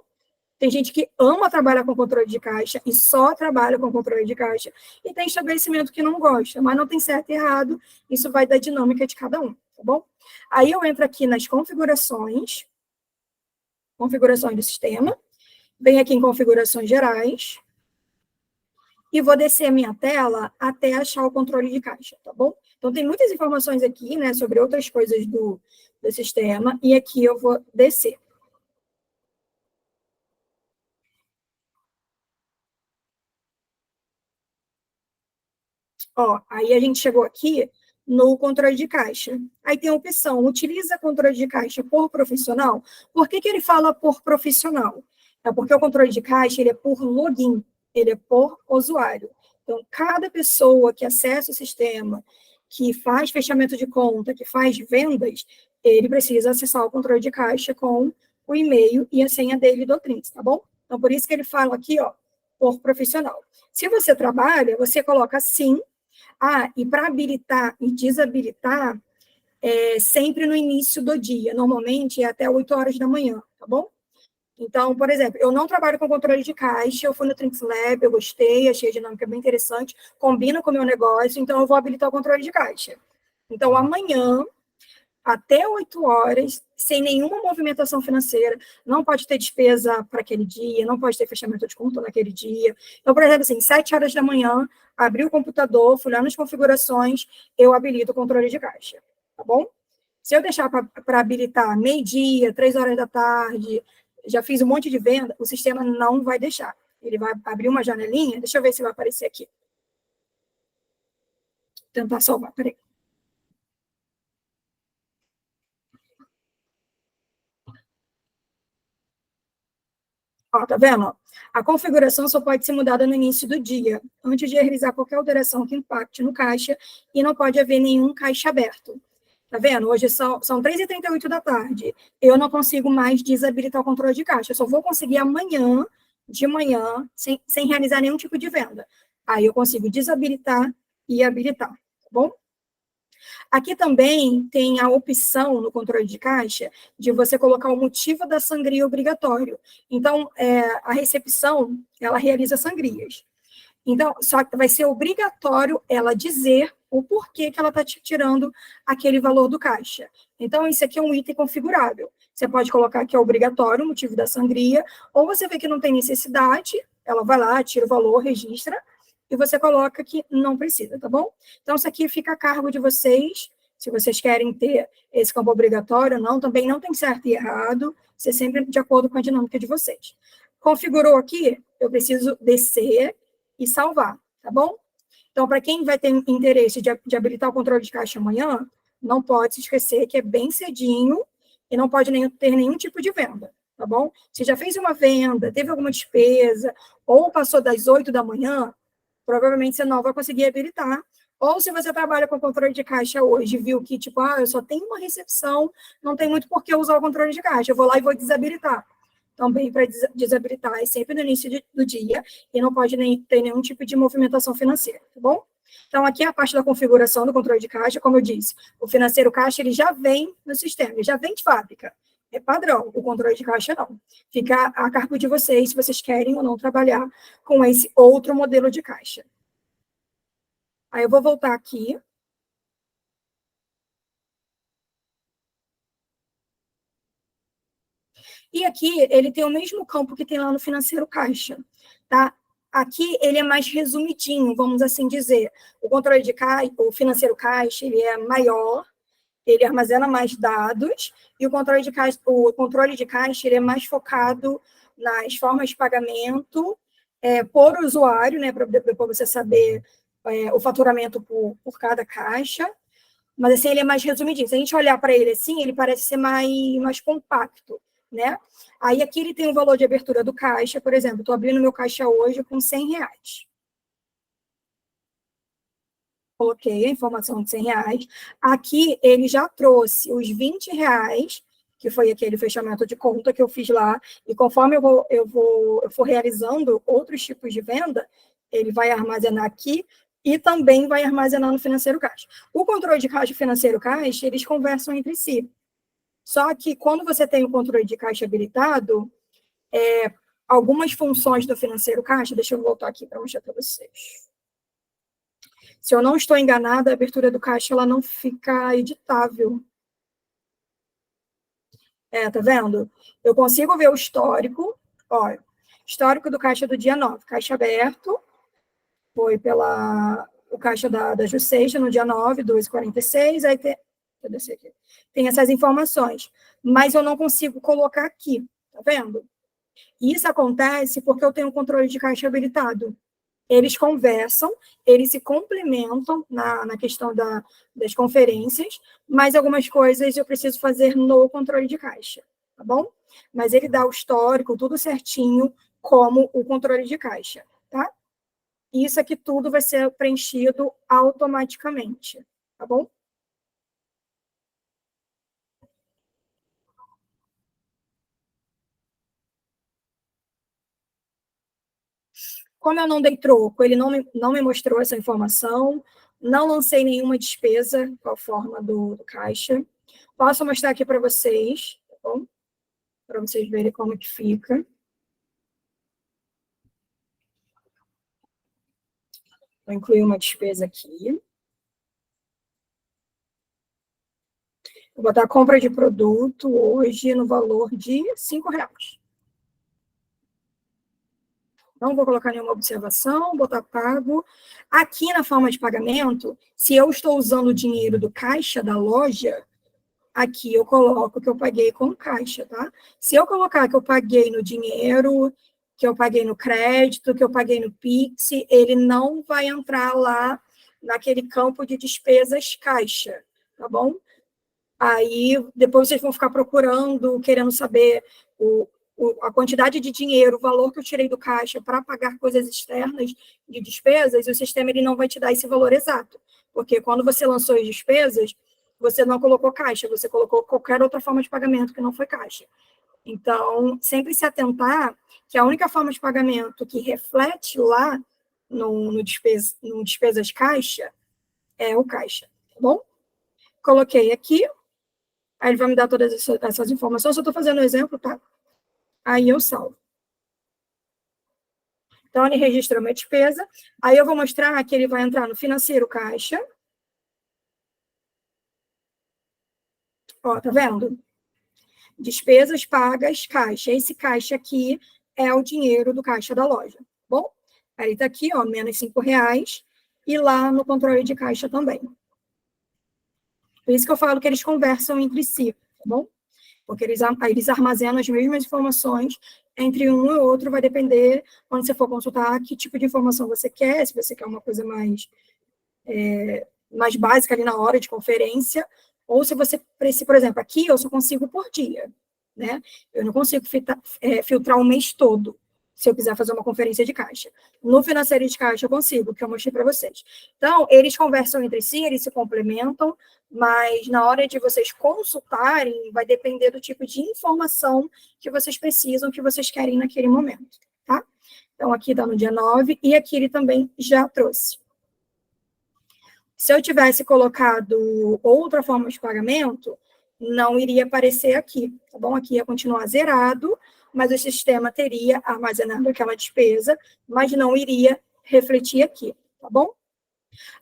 Tem gente que ama trabalhar com controle de caixa e só trabalha com controle de caixa. E tem estabelecimento que não gosta, mas não tem certo e errado. Isso vai da dinâmica de cada um, tá bom? Aí eu entro aqui nas configurações. configurações do sistema, venho aqui em configurações gerais, e vou descer a minha tela até achar o controle de caixa, tá bom? Então, tem muitas informações aqui, né, sobre outras coisas do sistema, e aqui eu vou descer. Ó, aí a gente chegou aqui no controle de caixa. Aí tem a opção, utiliza controle de caixa por profissional. Por que ele fala por profissional? É porque o controle de caixa, ele é por login, ele é por usuário. Então, cada pessoa que acessa o sistema, que faz fechamento de conta, que faz vendas, ele precisa acessar o controle de caixa com o e-mail e a senha dele do Trinx, tá bom? Então, por isso que ele fala aqui, ó, por profissional. Se você trabalha, você coloca sim. E para habilitar e desabilitar, sempre no início do dia, normalmente é até 8 horas da manhã, tá bom? Então, por exemplo, eu não trabalho com controle de caixa, eu fui no Trinx Lab, eu gostei, achei a dinâmica bem interessante, combina com o meu negócio, então eu vou habilitar o controle de caixa. Então, amanhã, até 8 horas, sem nenhuma movimentação financeira, não pode ter despesa para aquele dia, não pode ter fechamento de conta naquele dia. Então, por exemplo, assim, 7 horas da manhã, abri o computador, fui lá nas configurações, eu habilito o controle de caixa, tá bom? Se eu deixar para habilitar meio-dia, 3 horas da tarde, já fiz um monte de venda, o sistema não vai deixar. Ele vai abrir uma janelinha, deixa eu ver se vai aparecer aqui. Vou tentar salvar, peraí. Ó, tá vendo? A configuração só pode ser mudada no início do dia, antes de realizar qualquer alteração que impacte no caixa, e não pode haver nenhum caixa aberto. Tá vendo? Hoje são 3h38 da tarde. Eu não consigo mais desabilitar o controle de caixa. Eu só vou conseguir amanhã, de manhã, sem realizar nenhum tipo de venda. Aí eu consigo desabilitar e habilitar, tá bom? Aqui também tem a opção no controle de caixa de você colocar o motivo da sangria obrigatório. Então, a recepção, ela realiza sangrias. Então, só que vai ser obrigatório ela dizer o porquê que ela está te tirando aquele valor do caixa. Então, isso aqui é um item configurável. Você pode colocar que é obrigatório o motivo da sangria, ou você vê que não tem necessidade, ela vai lá, tira o valor, registra, e você coloca que não precisa, tá bom? Então, isso aqui fica a cargo de vocês, se vocês querem ter esse campo obrigatório ou não, também não tem certo e errado, ser sempre de acordo com a dinâmica de vocês. Configurou aqui, eu preciso descer e salvar, tá bom? Então, para quem vai ter interesse de habilitar o controle de caixa amanhã, não pode se esquecer que é bem cedinho e não pode ter nenhum tipo de venda, tá bom? Se já fez uma venda, teve alguma despesa, ou passou das 8 da manhã, provavelmente você não vai conseguir habilitar. Ou se você trabalha com controle de caixa hoje, viu que, tipo, eu só tenho uma recepção, não tem muito por que usar o controle de caixa, eu vou lá e vou desabilitar. Também para desabilitar é sempre no início do dia e não pode ter nenhum tipo de movimentação financeira, tá bom? Então, aqui é a parte da configuração do controle de caixa, como eu disse, o financeiro caixa, ele já vem no sistema, ele já vem de fábrica, é padrão, o controle de caixa não. Fica a cargo de vocês, se vocês querem ou não trabalhar com esse outro modelo de caixa. Aí eu vou voltar aqui. E aqui ele tem o mesmo campo que tem lá no financeiro caixa, tá? Aqui ele é mais resumidinho, vamos assim dizer. O controle de caixa, o financeiro caixa, ele é maior, ele armazena mais dados, e o controle de caixa ele é mais focado nas formas de pagamento por usuário, né, para depois você saber o faturamento por cada caixa, mas assim, ele é mais resumidinho. Se a gente olhar para ele assim, ele parece ser mais compacto, né? Aí aqui ele tem o valor de abertura do caixa, por exemplo, estou abrindo meu caixa hoje com R$ 100. Coloquei a informação de R$ 100. Aqui ele já trouxe os R$ 20, que foi aquele fechamento de conta que eu fiz lá, e conforme eu for realizando outros tipos de venda, ele vai armazenar aqui e também vai armazenar no financeiro caixa. O controle de caixa e o financeiro caixa, eles conversam entre si. Só que quando você tem o controle de caixa habilitado, algumas funções do financeiro caixa, deixa eu voltar aqui para mostrar para vocês. Se eu não estou enganada, a abertura do caixa ela não fica editável. Tá vendo? Eu consigo ver o histórico, ó, histórico do caixa do dia 9, caixa aberto, foi o caixa da Jusceja no dia 9, 2h46, aí tem, deixa eu descer aqui, tem essas informações, mas eu não consigo colocar aqui, tá vendo? Isso acontece porque eu tenho um controle de caixa habilitado. Eles conversam, eles se complementam na questão das conferências, mas algumas coisas eu preciso fazer no controle de caixa, tá bom? Mas ele dá o histórico, tudo certinho, como o controle de caixa, tá? Isso aqui tudo vai ser preenchido automaticamente, tá bom? Como eu não dei troco, ele não me mostrou essa informação, não lancei nenhuma despesa com a forma do caixa. Posso mostrar aqui para vocês, tá bom? Para vocês verem como que fica. Vou incluir uma despesa aqui. Vou botar a compra de produto hoje no valor de R$5. Não vou colocar nenhuma observação, botar pago. Aqui na forma de pagamento, se eu estou usando o dinheiro do caixa da loja, aqui eu coloco que eu paguei com caixa, tá? Se eu colocar que eu paguei no dinheiro, que eu paguei no crédito, que eu paguei no Pix, ele não vai entrar lá naquele campo de despesas caixa, tá bom? Aí depois vocês vão ficar procurando, querendo saber a quantidade de dinheiro, o valor que eu tirei do caixa para pagar coisas externas de despesas, e o sistema ele não vai te dar esse valor exato. Porque quando você lançou as despesas, você não colocou caixa, você colocou qualquer outra forma de pagamento que não foi caixa. Então, sempre se atentar que a única forma de pagamento que reflete lá no despesas caixa é o caixa, tá bom? Coloquei aqui, aí ele vai me dar todas essas informações, eu estou fazendo um exemplo, tá? Aí eu salvo. Então, ele registrou minha despesa, aí eu vou mostrar que ele vai entrar no financeiro caixa. Ó, tá vendo? Despesas pagas, caixa. Esse caixa aqui é o dinheiro do caixa da loja, tá bom? Aí tá aqui, ó, menos R$5, e lá no controle de caixa também. Por isso que eu falo que eles conversam entre si, tá bom? Porque eles armazenam as mesmas informações entre um e outro, vai depender, quando você for consultar, que tipo de informação você quer, se você quer uma coisa mais básica ali na hora de conferência, ou se você precisa, por exemplo, aqui eu só consigo por dia, né? Eu não consigo filtrar o mês todo, se eu quiser fazer uma conferência de caixa. No financeiro de caixa eu consigo, que eu mostrei para vocês. Então, eles conversam entre si, eles se complementam, mas na hora de vocês consultarem, vai depender do tipo de informação que vocês precisam, que vocês querem naquele momento, tá? Então, aqui está no dia 9, e aqui ele também já trouxe. Se eu tivesse colocado outra forma de pagamento, não iria aparecer aqui, tá bom? Aqui ia continuar zerado, mas o sistema teria armazenado aquela despesa, mas não iria refletir aqui, tá bom?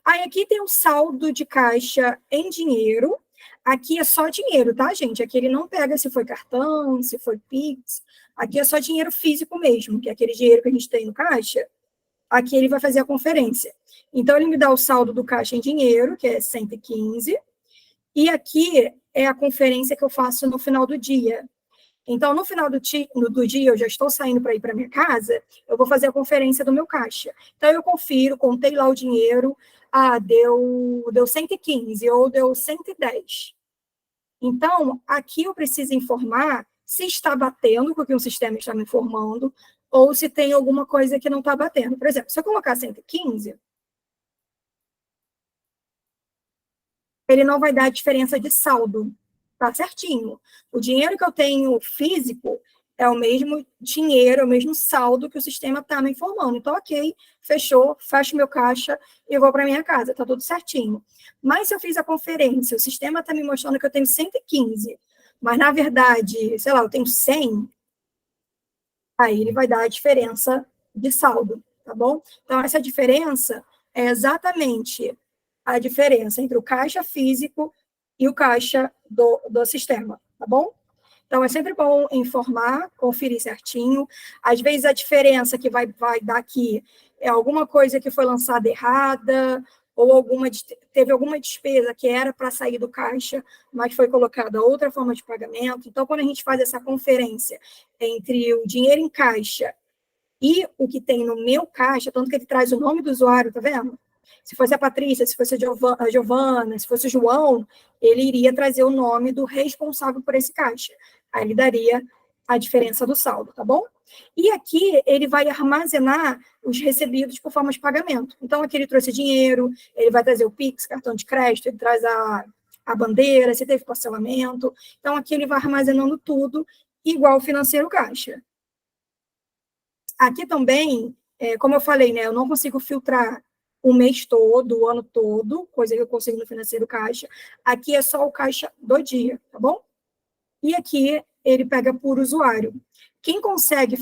Aí aqui tem o saldo de caixa em dinheiro. Aqui é só dinheiro, tá, gente? Aqui ele não pega se foi cartão, se foi Pix. Aqui é só dinheiro físico mesmo, que é aquele dinheiro que a gente tem no caixa. Aqui ele vai fazer a conferência. Então, ele me dá o saldo do caixa em dinheiro, que é 115, e aqui é a conferência que eu faço no final do dia. Então, no final do dia, eu já estou saindo para ir para minha casa, eu vou fazer a conferência do meu caixa. Então, eu confiro, contei lá o dinheiro, deu 115 ou deu 110. Então, aqui eu preciso informar se está batendo com o que o sistema está me informando, ou se tem alguma coisa que não está batendo. Por exemplo, se eu colocar 115, ele não vai dar a diferença de saldo. Tá certinho. O dinheiro que eu tenho físico é o mesmo dinheiro, é o mesmo saldo que o sistema está me informando. Então, ok, fechou, fecho meu caixa e vou para minha casa, tá tudo certinho. Mas se eu fiz a conferência, o sistema está me mostrando que eu tenho 115, mas na verdade, sei lá, eu tenho 100, aí ele vai dar a diferença de saldo, tá bom? Então, essa diferença é exatamente a diferença entre o caixa físico e o caixa do sistema, tá bom? Então, é sempre bom informar, conferir certinho. Às vezes, a diferença que vai dar aqui é alguma coisa que foi lançada errada, ou teve alguma despesa que era para sair do caixa, mas foi colocada outra forma de pagamento. Então, quando a gente faz essa conferência entre o dinheiro em caixa e o que tem no meu caixa, tanto que ele traz o nome do usuário, tá vendo? Se fosse a Patrícia, se fosse a Giovana, se fosse o João, ele iria trazer o nome do responsável por esse caixa. Aí ele daria a diferença do saldo, tá bom? E aqui ele vai armazenar os recebidos por forma de pagamento. Então, aqui ele trouxe dinheiro, ele vai trazer o Pix, cartão de crédito, ele traz a bandeira, se teve parcelamento. Então, aqui ele vai armazenando tudo, igual o financeiro caixa. Aqui também, como eu falei, né, eu não consigo filtrar o mês todo, o ano todo, coisa que eu consigo no financeiro caixa. Aqui é só o caixa do dia, tá bom? E aqui ele pega por usuário. Quem consegue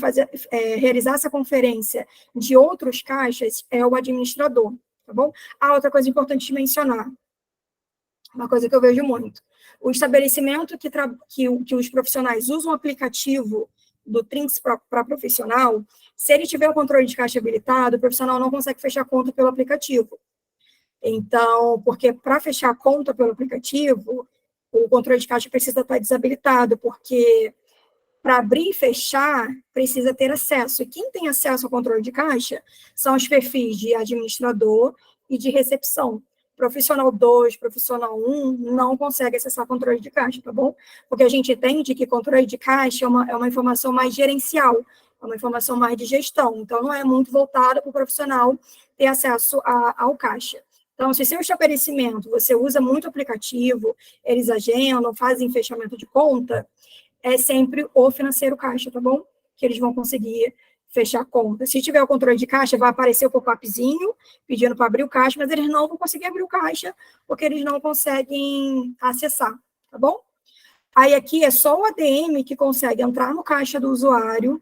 realizar essa conferência de outros caixas é o administrador, tá bom? Outra coisa importante de mencionar, uma coisa que eu vejo muito, o estabelecimento que os profissionais usam o aplicativo do Trinks para profissional, se ele tiver o controle de caixa habilitado, o profissional não consegue fechar a conta pelo aplicativo. Então, porque para fechar a conta pelo aplicativo, o controle de caixa precisa estar desabilitado, porque para abrir e fechar, precisa ter acesso. E quem tem acesso ao controle de caixa são os perfis de administrador e de recepção. Profissional 2, profissional 1, não consegue acessar controle de caixa, tá bom? Porque a gente entende que controle de caixa é uma informação mais gerencial, é uma informação mais de gestão. Então, não é muito voltada para o profissional ter acesso ao caixa. Então, se seu estabelecimento, você usa muito aplicativo, eles agendam, fazem fechamento de conta, é sempre o financeiro caixa, tá bom? Que eles vão conseguir fechar a conta. Se tiver o controle de caixa, vai aparecer o pop-upzinho pedindo para abrir o caixa, mas eles não vão conseguir abrir o caixa, porque eles não conseguem acessar, tá bom? Aí aqui é só o ADM que consegue entrar no caixa do usuário,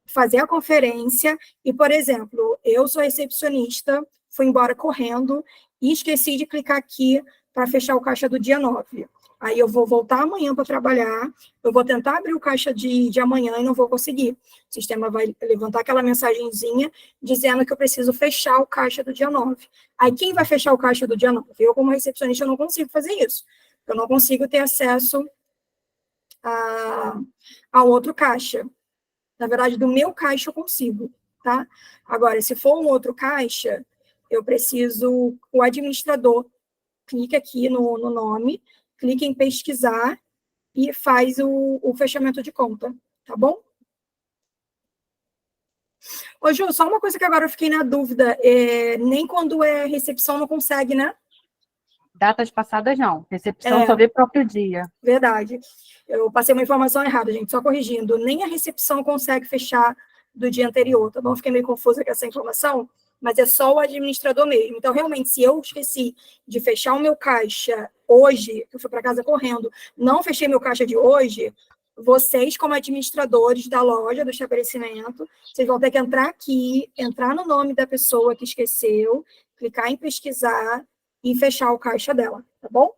fazer a conferência, e, por exemplo, eu sou recepcionista, fui embora correndo e esqueci de clicar aqui para fechar o caixa do dia 9. Aí eu vou voltar amanhã para trabalhar, eu vou tentar abrir o caixa de amanhã e não vou conseguir. O sistema vai levantar aquela mensagenzinha dizendo que eu preciso fechar o caixa do dia 9. Aí quem vai fechar o caixa do dia 9? Eu, como recepcionista, eu não consigo fazer isso. Eu não consigo ter acesso a outro caixa. Na verdade, do meu caixa eu consigo, tá? Agora, se for um outro caixa, eu preciso, o administrador clica aqui no nome, clica em pesquisar e faz o fechamento de conta, tá bom? Ô, Ju, só uma coisa que agora eu fiquei na dúvida, nem quando é recepção não consegue, né? Datas passadas, não. Recepção só vê próprio dia. Verdade. Eu passei uma informação errada, gente, só corrigindo. Nem a recepção consegue fechar do dia anterior, tá bom? Fiquei meio confusa com essa informação, mas é só o administrador mesmo. Então, realmente, se eu esqueci de fechar o meu caixa hoje, eu fui para casa correndo, não fechei meu caixa de hoje, vocês, como administradores da loja, do estabelecimento, vocês vão ter que entrar aqui, entrar no nome da pessoa que esqueceu, clicar em pesquisar e fechar o caixa dela, tá bom?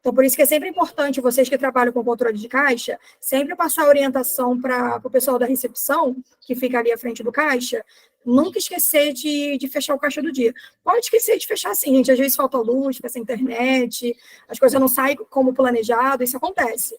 Então, por isso que é sempre importante, vocês que trabalham com controle de caixa, sempre passar a orientação para o pessoal da recepção, que fica ali à frente do caixa, nunca esquecer de fechar o caixa do dia. Pode esquecer de fechar sim, gente, às vezes falta luz, fica sem internet, as coisas não saem como planejado, isso acontece.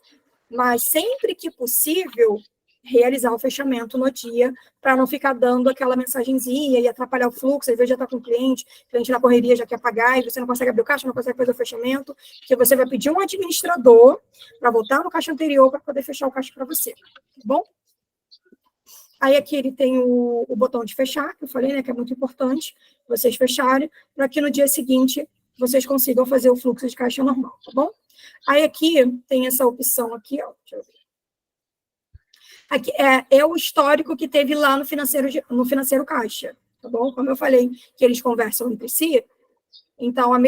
Mas sempre que possível, realizar o fechamento no dia, para não ficar dando aquela mensagenzinha e atrapalhar o fluxo, às vezes já está com o cliente na correria já quer pagar, e você não consegue abrir o caixa, não consegue fazer o fechamento, que você vai pedir um administrador para voltar no caixa anterior para poder fechar o caixa para você, tá bom? Aí aqui ele tem o botão de fechar, que eu falei, né, que é muito importante vocês fecharem, para que no dia seguinte vocês consigam fazer o fluxo de caixa normal, tá bom? Aí aqui tem essa opção aqui, ó, deixa eu ver. Aqui é o histórico que teve lá no financeiro caixa, tá bom? Como eu falei, que eles conversam entre si, então as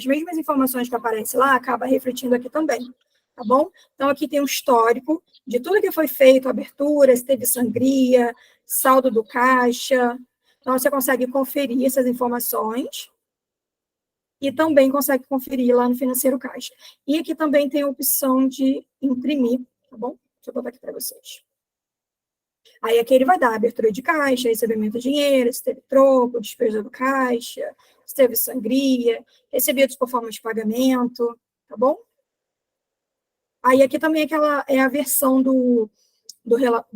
mesmas informações que aparecem lá acaba refletindo aqui também, tá bom? Então aqui tem um histórico de tudo que foi feito, abertura, se teve sangria, saldo do caixa, então você consegue conferir essas informações. e também consegue conferir lá no Financeiro Caixa. E aqui também tem a opção de imprimir, tá bom? Deixa eu botar aqui para vocês. Aí aqui ele vai dar abertura de caixa, recebimento de dinheiro, se teve troco, despesa do caixa, se teve sangria, recebidos por forma de pagamento, tá bom? Aí aqui também é a versão do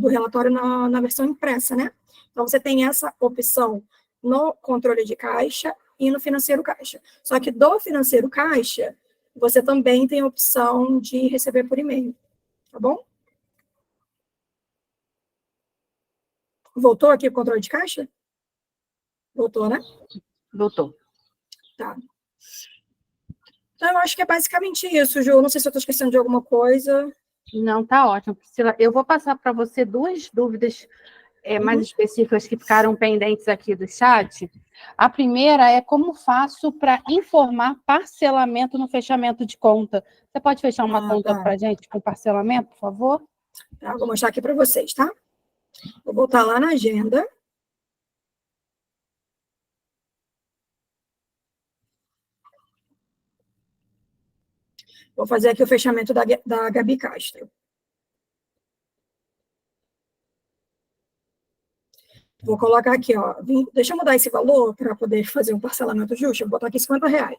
relatório na versão impressa, né? Então, você tem essa opção no controle de caixa e no financeiro caixa. Só que do financeiro caixa, você também tem a opção de receber por e-mail, tá bom? Voltou aqui o controle de caixa? Voltou, né? Voltou. Tá. Então, eu acho que é basicamente isso, Ju. Não sei se eu estou esquecendo de alguma coisa. Não, tá ótimo, Priscila. Eu vou passar para você duas dúvidas mais específicas que ficaram pendentes aqui do chat. A primeira é como faço para informar parcelamento no fechamento de conta. Você pode fechar uma conta para a gente com parcelamento, por favor? Tá, vou mostrar aqui para vocês, tá? Vou voltar lá na agenda. Vou fazer aqui o fechamento da Gabi Castro. Vou colocar aqui, ó. Deixa eu mudar esse valor para poder fazer um parcelamento justo. Vou botar aqui R$50.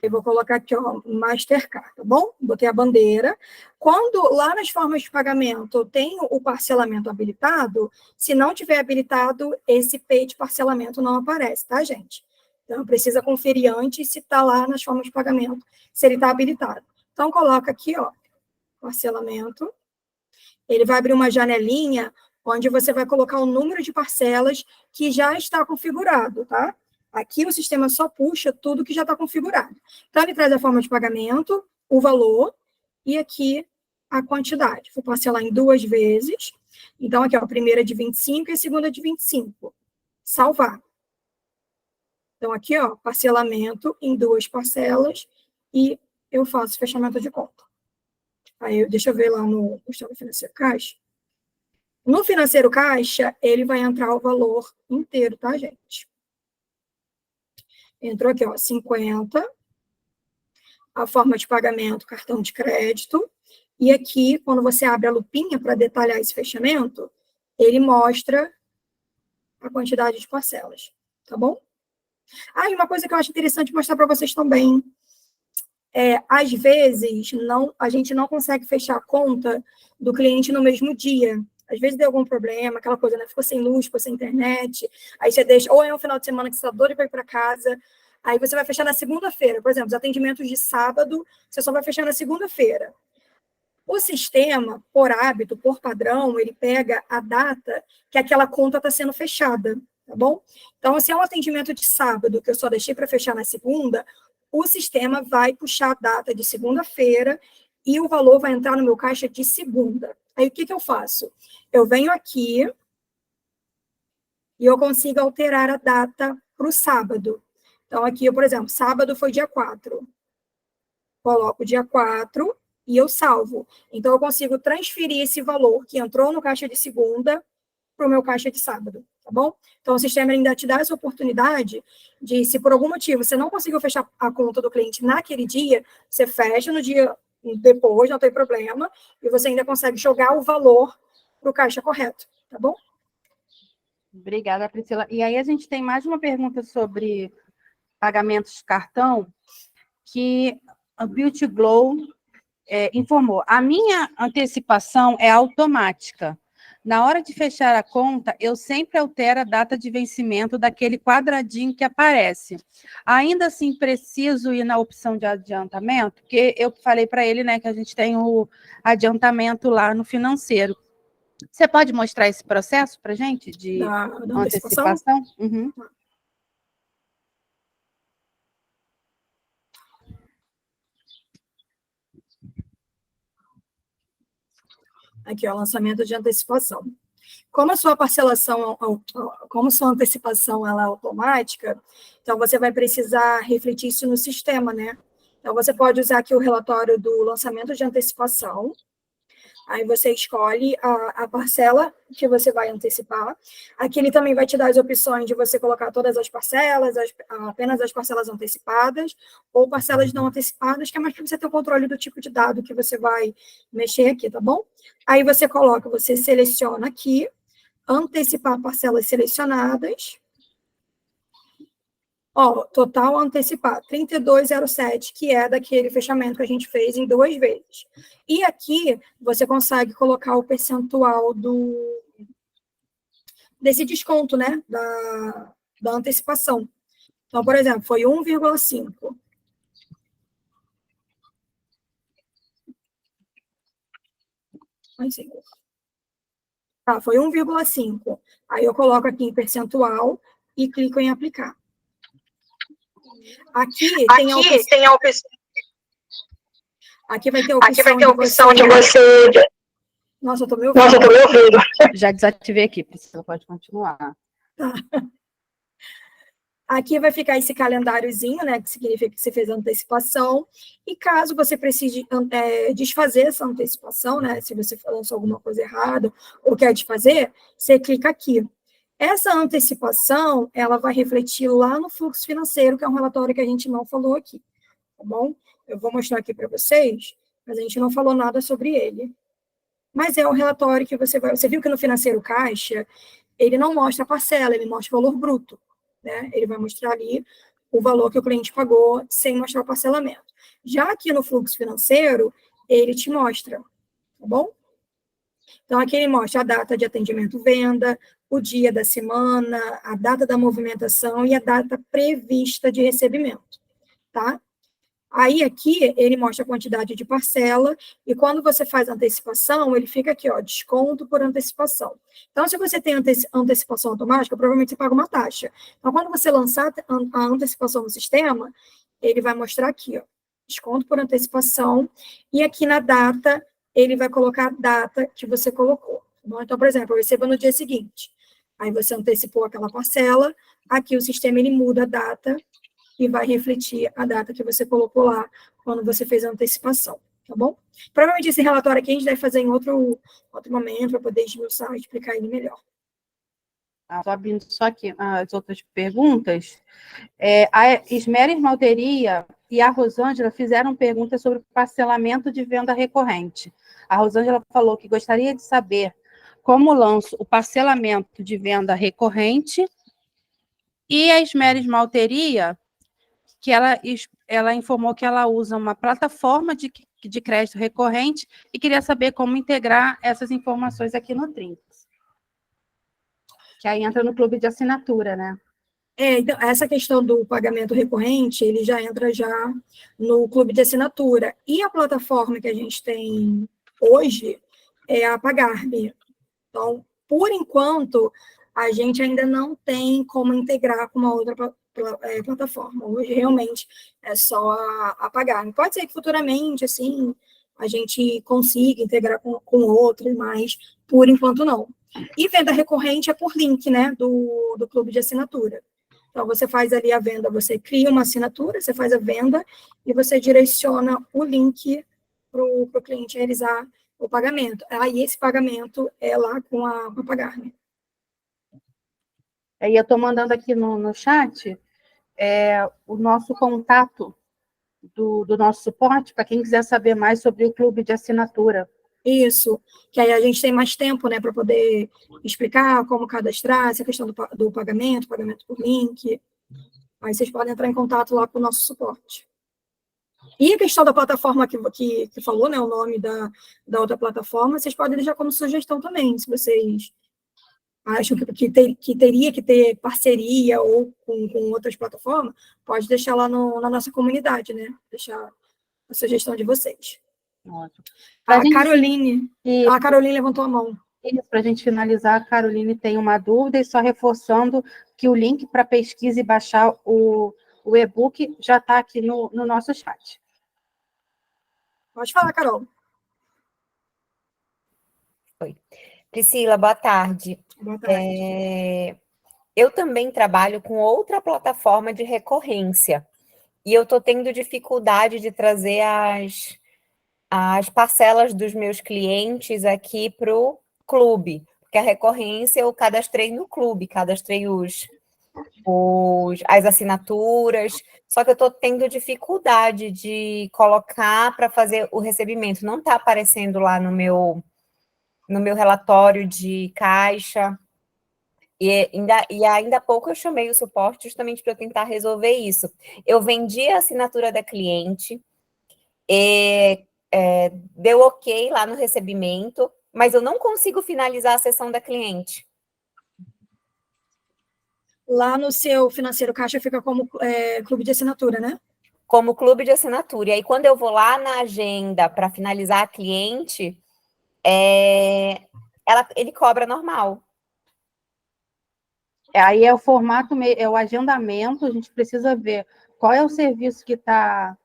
Eu vou colocar aqui, ó, Mastercard, tá bom? Botei a bandeira. Quando lá nas formas de pagamento tem o parcelamento habilitado, se não tiver habilitado, esse P de parcelamento não aparece, tá, gente? Então, precisa conferir antes se está lá nas formas de pagamento, se ele está habilitado. Então, coloca aqui, ó, parcelamento. Ele vai abrir uma janelinha onde você vai colocar o número de parcelas que já está configurado, tá? Aqui o sistema só puxa tudo que já está configurado. Então, ele traz a forma de pagamento, o valor, e aqui a quantidade. Vou parcelar em 2 vezes. Então, aqui, ó, a primeira é de 25 e a segunda é de 25. Salvar. Então, aqui, ó, parcelamento em 2 parcelas e eu faço fechamento de conta. Aí, deixa eu ver lá no Financeiro Caixa. No Financeiro Caixa, ele vai entrar o valor inteiro, tá, gente? Entrou aqui, ó, 50. A forma de pagamento, cartão de crédito. E aqui, quando você abre a lupinha para detalhar esse fechamento, ele mostra a quantidade de parcelas, tá bom? Ah, e uma coisa que eu acho interessante mostrar para vocês também. Às vezes, a gente não consegue fechar a conta do cliente no mesmo dia. Às vezes deu algum problema, aquela coisa, né? Ficou sem luz, ficou sem internet, aí você deixa, ou é um final de semana que você está doido para ir para casa, aí você vai fechar na segunda-feira. Por exemplo, os atendimentos de sábado, você só vai fechar na segunda-feira. O sistema, por hábito, por padrão, ele pega a data que aquela conta está sendo fechada, tá bom? Então, se é um atendimento de sábado, que eu só deixei para fechar na segunda, o sistema vai puxar a data de segunda-feira e o valor vai entrar no meu caixa de segunda. Aí, o que eu faço? Eu venho aqui e eu consigo alterar a data para o sábado. Então, aqui, por exemplo, sábado foi dia 4. Coloco dia 4 e eu salvo. Então, eu consigo transferir esse valor que entrou no caixa de segunda para o meu caixa de sábado, tá bom? Então, o sistema ainda te dá essa oportunidade de, se por algum motivo você não conseguiu fechar a conta do cliente naquele dia, você fecha no dia depois, não tem problema, e você ainda consegue jogar o valor para o caixa correto, tá bom? Obrigada, Priscila. E aí a gente tem mais uma pergunta sobre pagamentos de cartão, que a Beauty Glow informou. A minha antecipação é automática. Na hora de fechar a conta, eu sempre altero a data de vencimento daquele quadradinho que aparece. Ainda assim, preciso ir na opção de adiantamento, porque eu falei para ele, né, que a gente tem o adiantamento lá no financeiro. Você pode mostrar esse processo para a gente de Da antecipação? Uhum. Aqui, ó, lançamento de antecipação. Como a sua parcelação, como sua antecipação ela é automática, então você vai precisar refletir isso no sistema, né? Então, você pode usar aqui o relatório do lançamento de antecipação. Aí você escolhe a parcela que você vai antecipar. Aqui ele também vai te dar as opções de você colocar todas as parcelas, apenas as parcelas antecipadas, ou parcelas não antecipadas, que é mais para você ter o controle do tipo de dado que você vai mexer aqui, tá bom? Aí você seleciona aqui, antecipar parcelas selecionadas. Ó, total antecipar, 3207, que é daquele fechamento que a gente fez em 2 vezes. E aqui, você consegue colocar o percentual desse desconto, né, da antecipação. Então, por exemplo, foi 1,5. Tá, foi 1,5. Aí eu coloco aqui em percentual e clico em aplicar. Aqui tem a opção. Aqui vai ter a opção de você. Nossa, eu tô me ouvindo. Já desativei aqui, Priscila, pode continuar. Tá. Aqui vai ficar esse calendáriozinho, né, que significa que você fez a antecipação, e caso você precise desfazer essa antecipação, né, se você lançou alguma coisa errada ou quer desfazer, você clica aqui. Essa antecipação, ela vai refletir lá no fluxo financeiro, que é um relatório que a gente não falou aqui, tá bom? Eu vou mostrar aqui para vocês, mas a gente não falou nada sobre ele. Mas é o relatório que você viu que no financeiro caixa, ele não mostra a parcela, ele mostra o valor bruto, né? Ele vai mostrar ali o valor que o cliente pagou sem mostrar o parcelamento. Já aqui no fluxo financeiro, ele te mostra, tá bom? Então, aqui ele mostra a data de atendimento venda, o dia da semana, a data da movimentação e a data prevista de recebimento, tá? Aí, aqui, ele mostra a quantidade de parcela, e quando você faz a antecipação, ele fica aqui, ó, desconto por antecipação. Então, se você tem antecipação automática, provavelmente você paga uma taxa. Então, quando você lançar a antecipação no sistema, ele vai mostrar aqui, ó, desconto por antecipação, e aqui na data, ele vai colocar a data que você colocou. Bom, então, por exemplo, eu recebo no dia seguinte. Aí você antecipou aquela parcela, aqui o sistema ele muda a data e vai refletir a data que você colocou lá quando você fez a antecipação, tá bom? Provavelmente esse relatório aqui a gente deve fazer em outro momento para poder esmiuçar e explicar ele melhor. Só abrindo só aqui as outras perguntas. A Esmeris Malteria e a Rosângela fizeram perguntas sobre parcelamento de venda recorrente. A Rosângela falou que gostaria de saber como lanço o parcelamento de venda recorrente, e a Esmeris Malteria, que ela informou que ela usa uma plataforma de crédito recorrente e queria saber como integrar essas informações aqui no Trinks. Que aí entra no clube de assinatura, né? Então, essa questão do pagamento recorrente, ele já entra já no clube de assinatura. E a plataforma que a gente tem hoje é a Pagar.me. Então, por enquanto, a gente ainda não tem como integrar com uma outra plataforma. Hoje, realmente, é só a Pagar.me. Pode ser que futuramente, assim, a gente consiga integrar com outras, mas por enquanto não. E venda recorrente é por link, né, do clube de assinatura. Então, você faz ali a venda, você cria uma assinatura, você faz a venda e você direciona o link para o cliente realizar o pagamento. Aí, esse pagamento é lá com a Pagar.me. Aí eu estou mandando aqui no chat o nosso contato do nosso suporte, para quem quiser saber mais sobre o clube de assinatura. Isso, que aí a gente tem mais tempo, né, para poder explicar como cadastrar, essa questão do pagamento por link. Aí vocês podem entrar em contato lá com o nosso suporte. E a questão da plataforma que falou, né, o nome da outra plataforma, vocês podem deixar como sugestão também, se vocês acham que teria que ter parceria ou com outras plataformas, pode deixar lá na nossa comunidade, né, deixar a sugestão de vocês. Ótimo. A Caroline levantou a mão. Para a gente finalizar, a Caroline tem uma dúvida, e só reforçando que o link para pesquisa e baixar o e-book já está aqui no nosso chat. Pode falar, Carol. Oi. Priscila, boa tarde. Boa tarde. Eu também trabalho com outra plataforma de recorrência, e eu estou tendo dificuldade de trazer as parcelas dos meus clientes aqui para o clube, porque a recorrência eu cadastrei no clube, cadastrei as assinaturas, só que eu estou tendo dificuldade de colocar para fazer o recebimento, não está aparecendo lá no meu relatório de caixa, e ainda há pouco eu chamei o suporte justamente para eu tentar resolver isso. Eu vendi a assinatura da cliente, deu ok lá no recebimento, mas eu não consigo finalizar a sessão da cliente. Lá no seu financeiro caixa fica como clube de assinatura, né? Como clube de assinatura. E aí, quando eu vou lá na agenda para finalizar a cliente, ele cobra normal. Aí é o formato, é o agendamento, a gente precisa ver qual é o serviço que está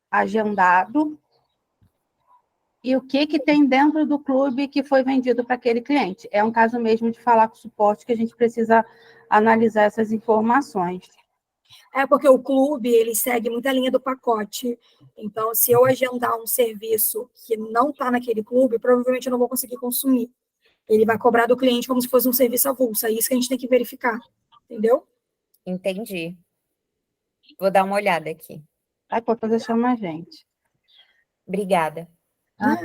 agendado e o que tem dentro do clube que foi vendido para aquele cliente. É um caso mesmo de falar com o suporte que a gente precisa analisar essas informações. Porque o clube, ele segue muita linha do pacote. Então, se eu agendar um serviço que não está naquele clube, provavelmente eu não vou conseguir consumir. Ele vai cobrar do cliente como se fosse um serviço avulso. É isso que a gente tem que verificar. Entendeu? Entendi. Vou dar uma olhada aqui. Aí, pode chamar a gente. Obrigada.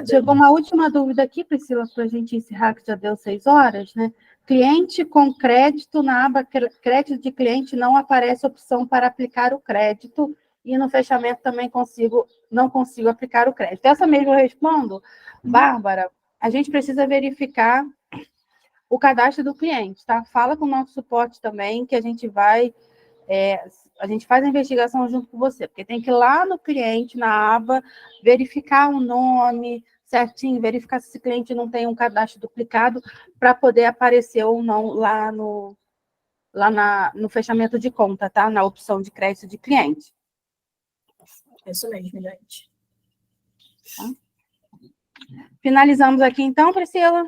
Chegou uma última dúvida aqui, Priscila, para a gente encerrar, que já deu 6 horas, né? Cliente com crédito, na aba crédito de cliente, não aparece opção para aplicar o crédito, e no fechamento também não consigo aplicar o crédito. Essa mesmo eu respondo. Bárbara, a gente precisa verificar o cadastro do cliente, tá? Fala com o nosso suporte também, que a gente vai... a gente faz a investigação junto com você, porque tem que ir lá no cliente, na aba, verificar o nome certinho, verificar se esse cliente não tem um cadastro duplicado, para poder aparecer ou não lá no fechamento de conta, tá? Na opção de crédito de cliente. É isso mesmo, gente. Tá? Finalizamos aqui, então, Priscila?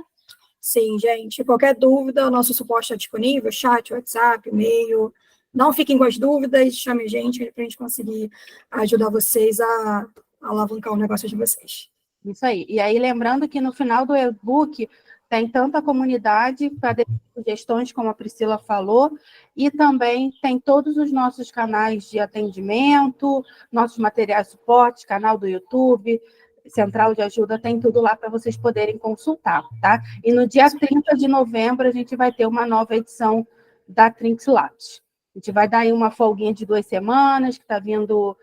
Sim, gente. Qualquer dúvida, o nosso suporte está disponível, chat, WhatsApp, e-mail. Não fiquem com as dúvidas, chame a gente para a gente conseguir ajudar vocês a alavancar o negócio de vocês. Isso aí. E aí, lembrando que no final do e-book tem tanto a comunidade para sugestões, como a Priscila falou, e também tem todos os nossos canais de atendimento, nossos materiais de suporte, canal do YouTube, central de ajuda, tem tudo lá para vocês poderem consultar, tá? E no dia 30 de novembro, a gente vai ter uma nova edição da Trinx Lattes. A gente vai dar aí uma folguinha de 2 semanas, que está vindo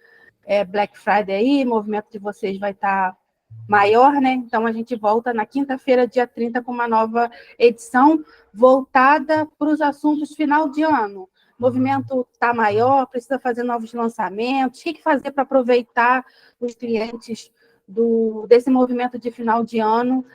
Black Friday aí, o movimento de vocês vai estar maior, né? Então, a gente volta na quinta-feira, dia 30, com uma nova edição voltada para os assuntos final de ano. O movimento está maior, precisa fazer novos lançamentos, o que fazer para aproveitar os clientes desse movimento de final de ano